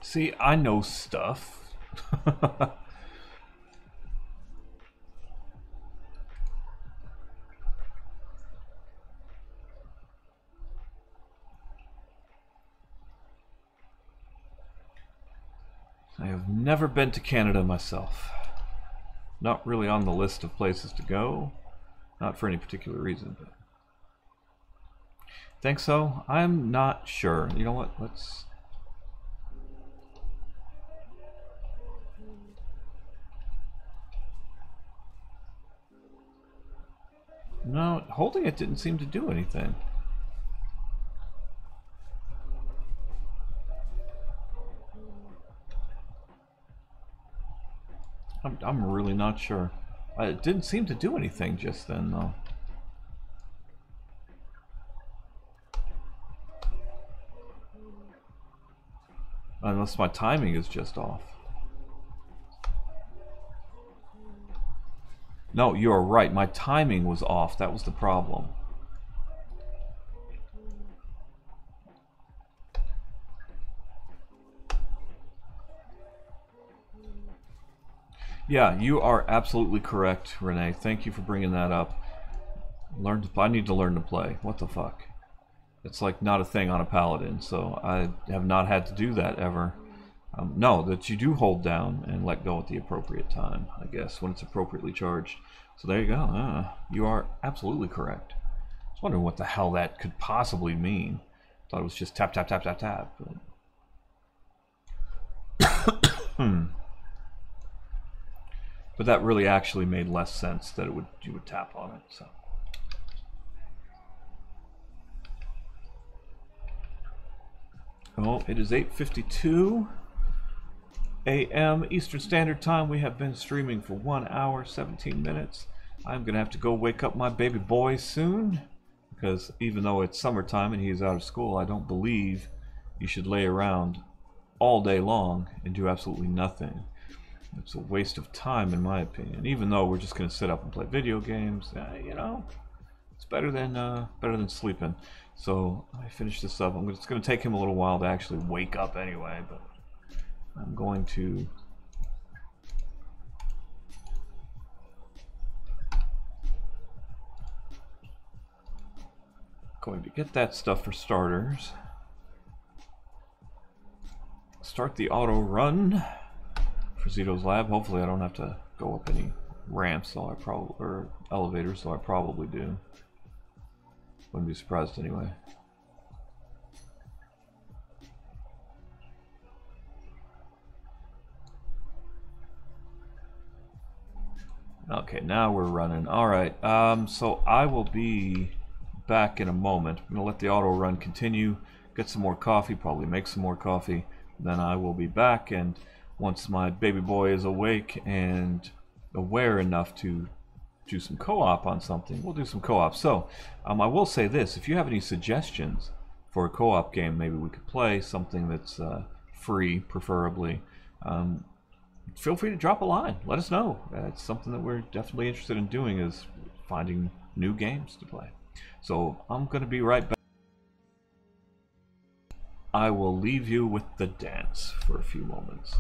See, I know stuff. I have never been to Canada myself. Not really on the list of places to go. Not for any particular reason, but... Think so? I'm not sure. You know what? Let's... No, holding it didn't seem to do anything. I'm really not sure. It didn't seem to do anything just then, though. Unless my timing is just off. No, you are right. My timing was off. That was the problem. Yeah, you are absolutely correct, Renee. Thank you for bringing that up. I need to learn to play. What the fuck? It's like not a thing on a Paladin, so I have not had to do that ever. No, that you do hold down and let go at the appropriate time, I guess, when it's appropriately charged. So there you go. You are absolutely correct. I was wondering what the hell that could possibly mean. Thought it was just tap, tap, tap, tap, tap. But But that really actually made less sense that you would tap on it. So. Oh, it is 8:52 a.m. Eastern Standard Time. We have been streaming for 1 hour, 17 minutes. I'm going to have to go wake up my baby boy soon, because even though it's summertime and he's out of school, I don't believe you should lay around all day long and do absolutely nothing. It's a waste of time, in my opinion. Even though we're just going to sit up and play video games, you know, it's better than sleeping. So I finish this up. It's going to take him a little while to actually wake up anyway, but I'm going to get that stuff for starters. Start the auto run for Zito's lab. Hopefully I don't have to go up any ramps, or elevators, so I probably do. Wouldn't be surprised anyway. Okay, now we're running. Alright, so I will be back in a moment. I'm going to let the auto run continue, get some more coffee, probably make some more coffee. Then I will be back, and once my baby boy is awake and aware enough to do some co-op on something, we'll do some co-op. So, I will say this, if you have any suggestions for a co-op game maybe we could play, something that's free, preferably, feel free to drop a line. Let us know. It's something that we're definitely interested in doing, is finding new games to play. So, I'm going to be right back. I will leave you with the dance for a few moments.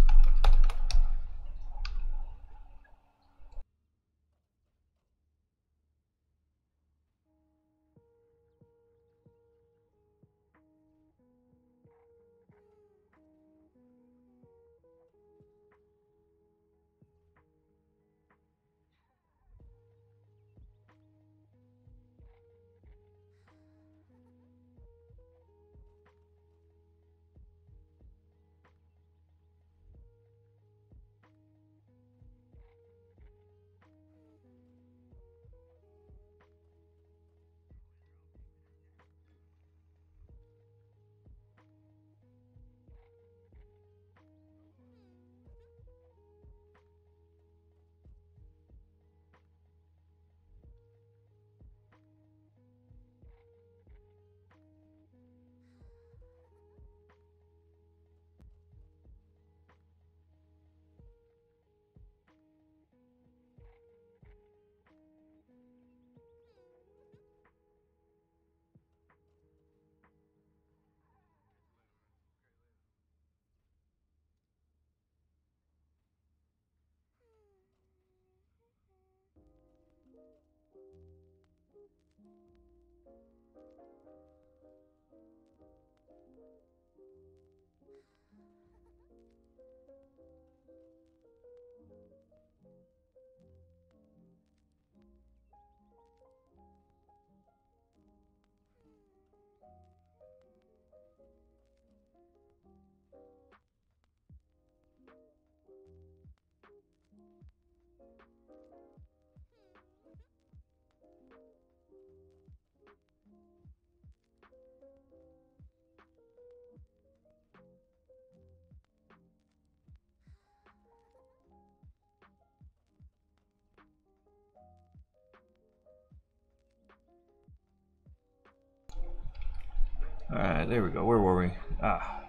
Alright, there we go. Where were we? Ah.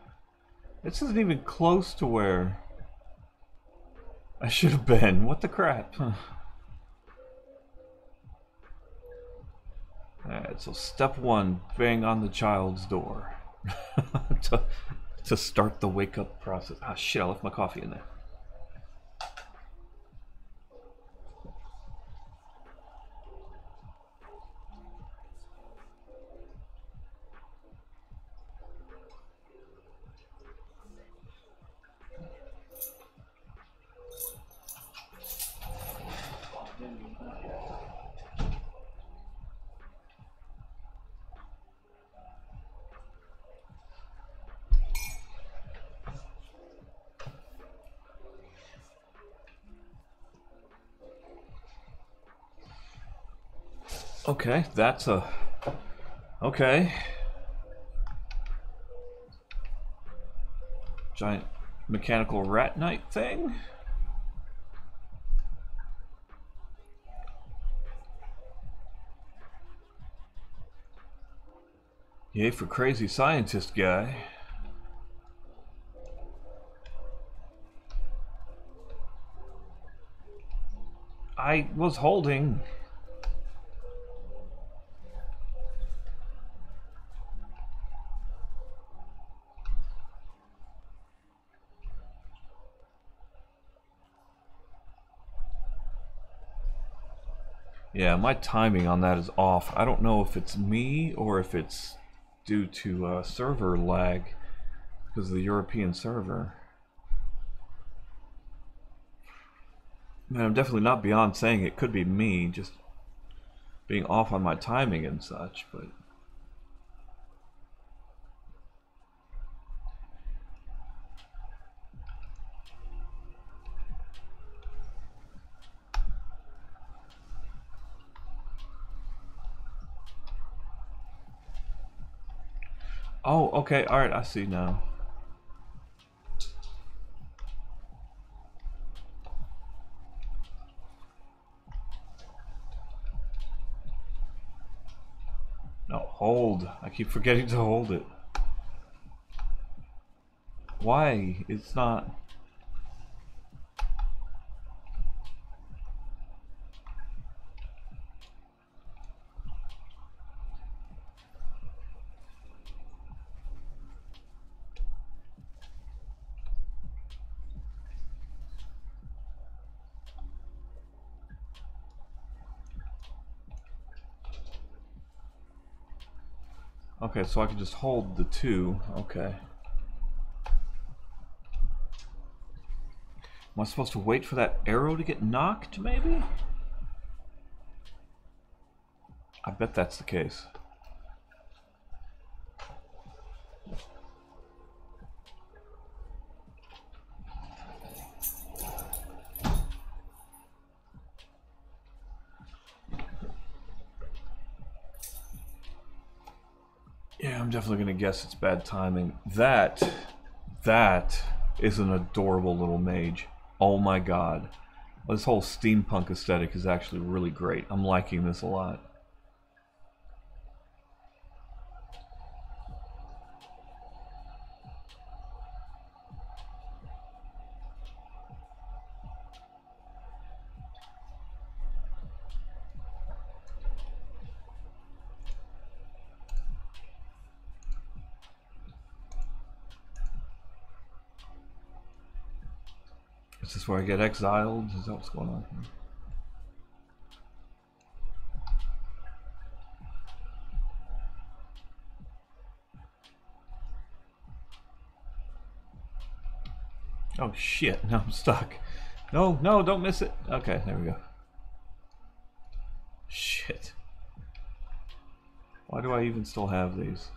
This isn't even close to where I should have been. What the crap? Alright, so step one, bang on the child's door. to start the wake-up process. Ah, shit, I left my coffee in there. Okay, that's a... Okay. Giant mechanical rat knight thing? Yay for crazy scientist guy. I was holding... Yeah, my timing on that is off. I don't know if it's me or if it's due to server lag because of the European server. Man, I'm definitely not beyond saying it could be me just being off on my timing and such, but... Oh, okay, alright, I see now. No, hold. I keep forgetting to hold it. Why? It's not... Okay, so I can just hold the two. Okay. Am I supposed to wait for that arrow to get knocked, maybe? I bet that's the case. Yeah, I'm definitely gonna guess it's bad timing. That is an adorable little mage. Oh my god. This whole steampunk aesthetic is actually really great. I'm liking this a lot. Is this where I get exiled? Is that what's going on here? Oh shit, now I'm stuck. No, no, don't miss it. Okay, there we go. Shit. Why do I even still have these?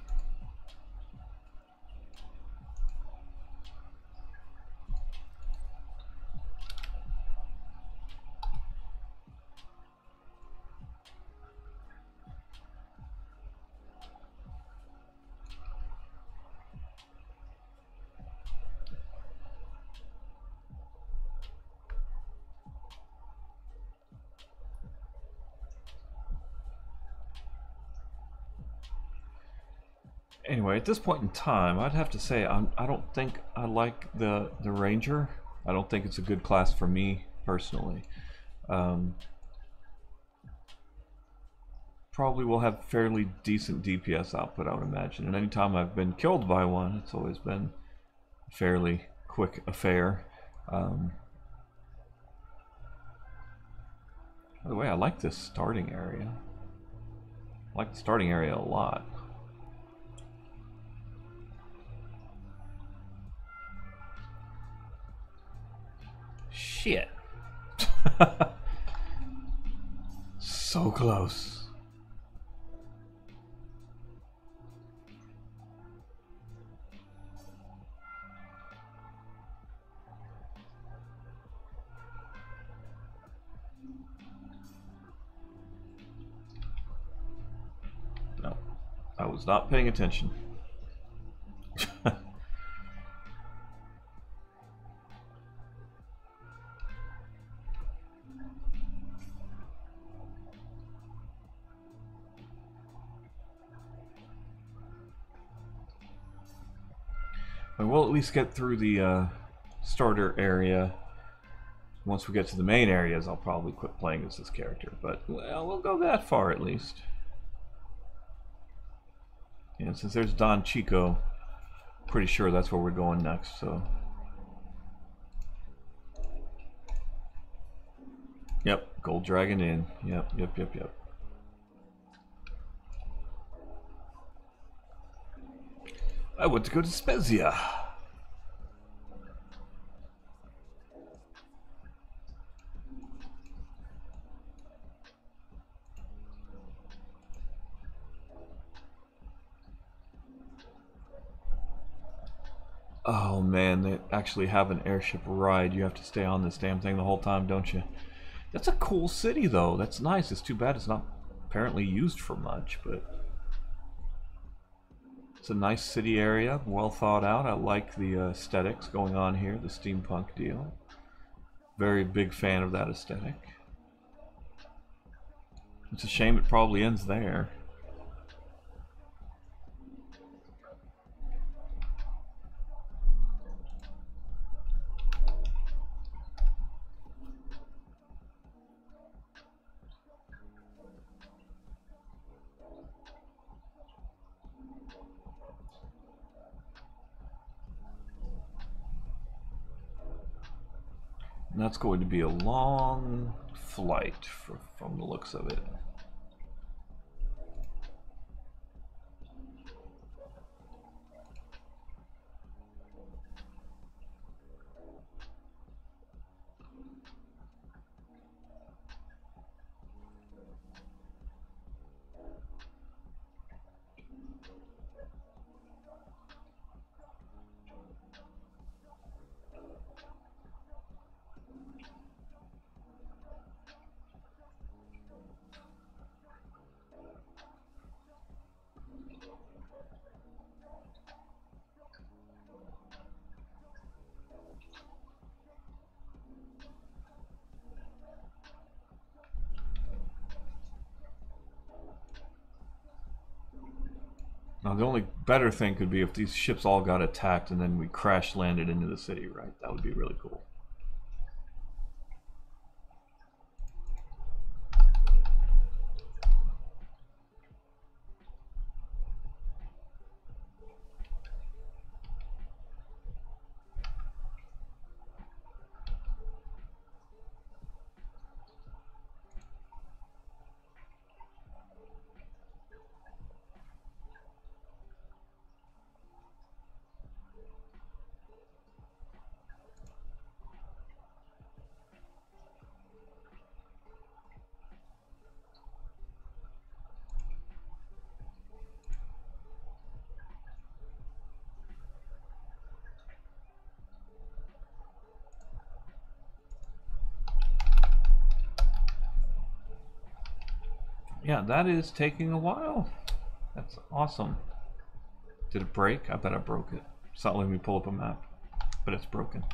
Anyway, at this point in time, I'd have to say I don't think I like the Ranger. I don't think it's a good class for me personally. Probably will have fairly decent DPS output, I would imagine. And anytime I've been killed by one, it's always been a fairly quick affair. By the way, I like this starting area. I like the starting area a lot. Shit. So close. No, I was not paying attention. We'll at least get through the starter area. Once we get to the main areas, I'll probably quit playing as this character. But, well, we'll go that far at least. And since there's Don Chico, pretty sure that's where we're going next, so... Yep, Gold Dragon Inn. Yep. I want to go to Spezia. Oh man, they actually have an airship ride. You have to stay on this damn thing the whole time, don't you? That's a cool city though. That's nice. It's too bad it's not apparently used for much, but... It's a nice city area, well thought out. I like the aesthetics going on here, the steampunk deal. Very big fan of that aesthetic. It's a shame it probably ends there. And that's going to be a long flight from the looks of it. Now, the only better thing could be if these ships all got attacked and then we crash landed into the city, right? That would be really cool. Yeah, that is taking a while. That's awesome. Did it break? I bet I broke it. It's not letting me pull up a map, but it's broken.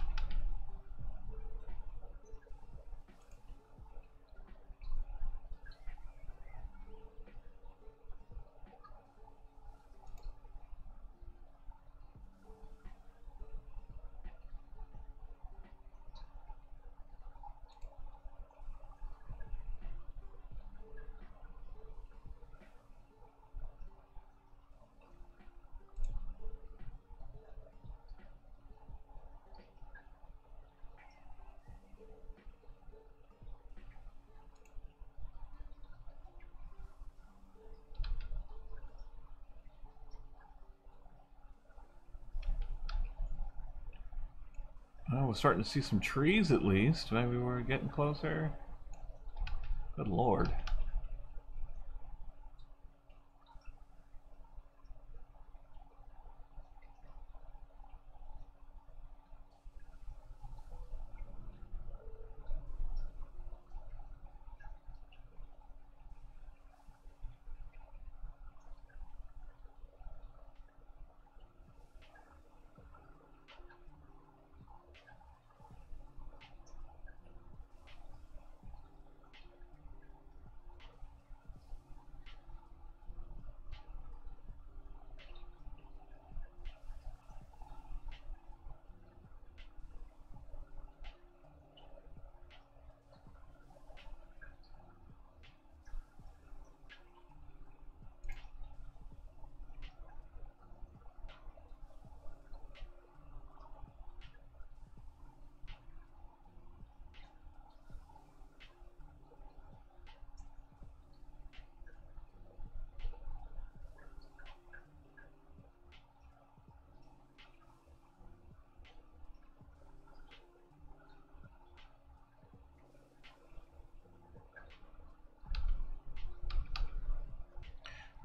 Well, we're starting to see some trees at least. Maybe we're getting closer. Good lord.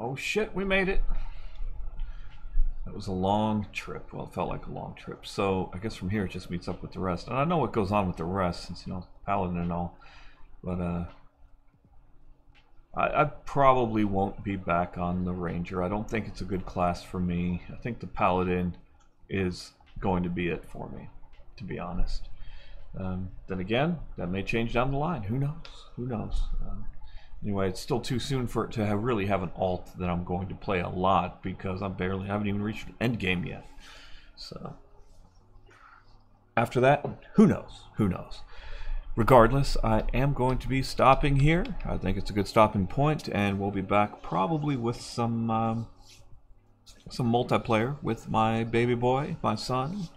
Oh shit, we made it. That was a long trip. Well, it felt like a long trip. So I guess from here it just meets up with the rest. And I know what goes on with the rest since, you know, Paladin and all. But I probably won't be back on the Ranger. I don't think it's a good class for me. I think the Paladin is going to be it for me, to be honest. Then again, that may change down the line. Who knows? Who knows? Anyway, it's still too soon for it to really have an alt that I'm going to play a lot because I haven't even reached end game yet. So after that, who knows? Who knows? Regardless, I am going to be stopping here. I think it's a good stopping point, and we'll be back probably with some multiplayer with my baby boy, my son.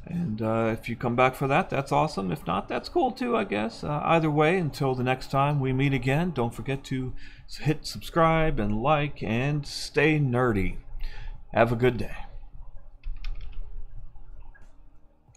And if you come back for that, that's awesome. If not, that's cool too, I guess. Either way, until the next time we meet again, don't forget to hit subscribe and like and stay nerdy. Have a good day.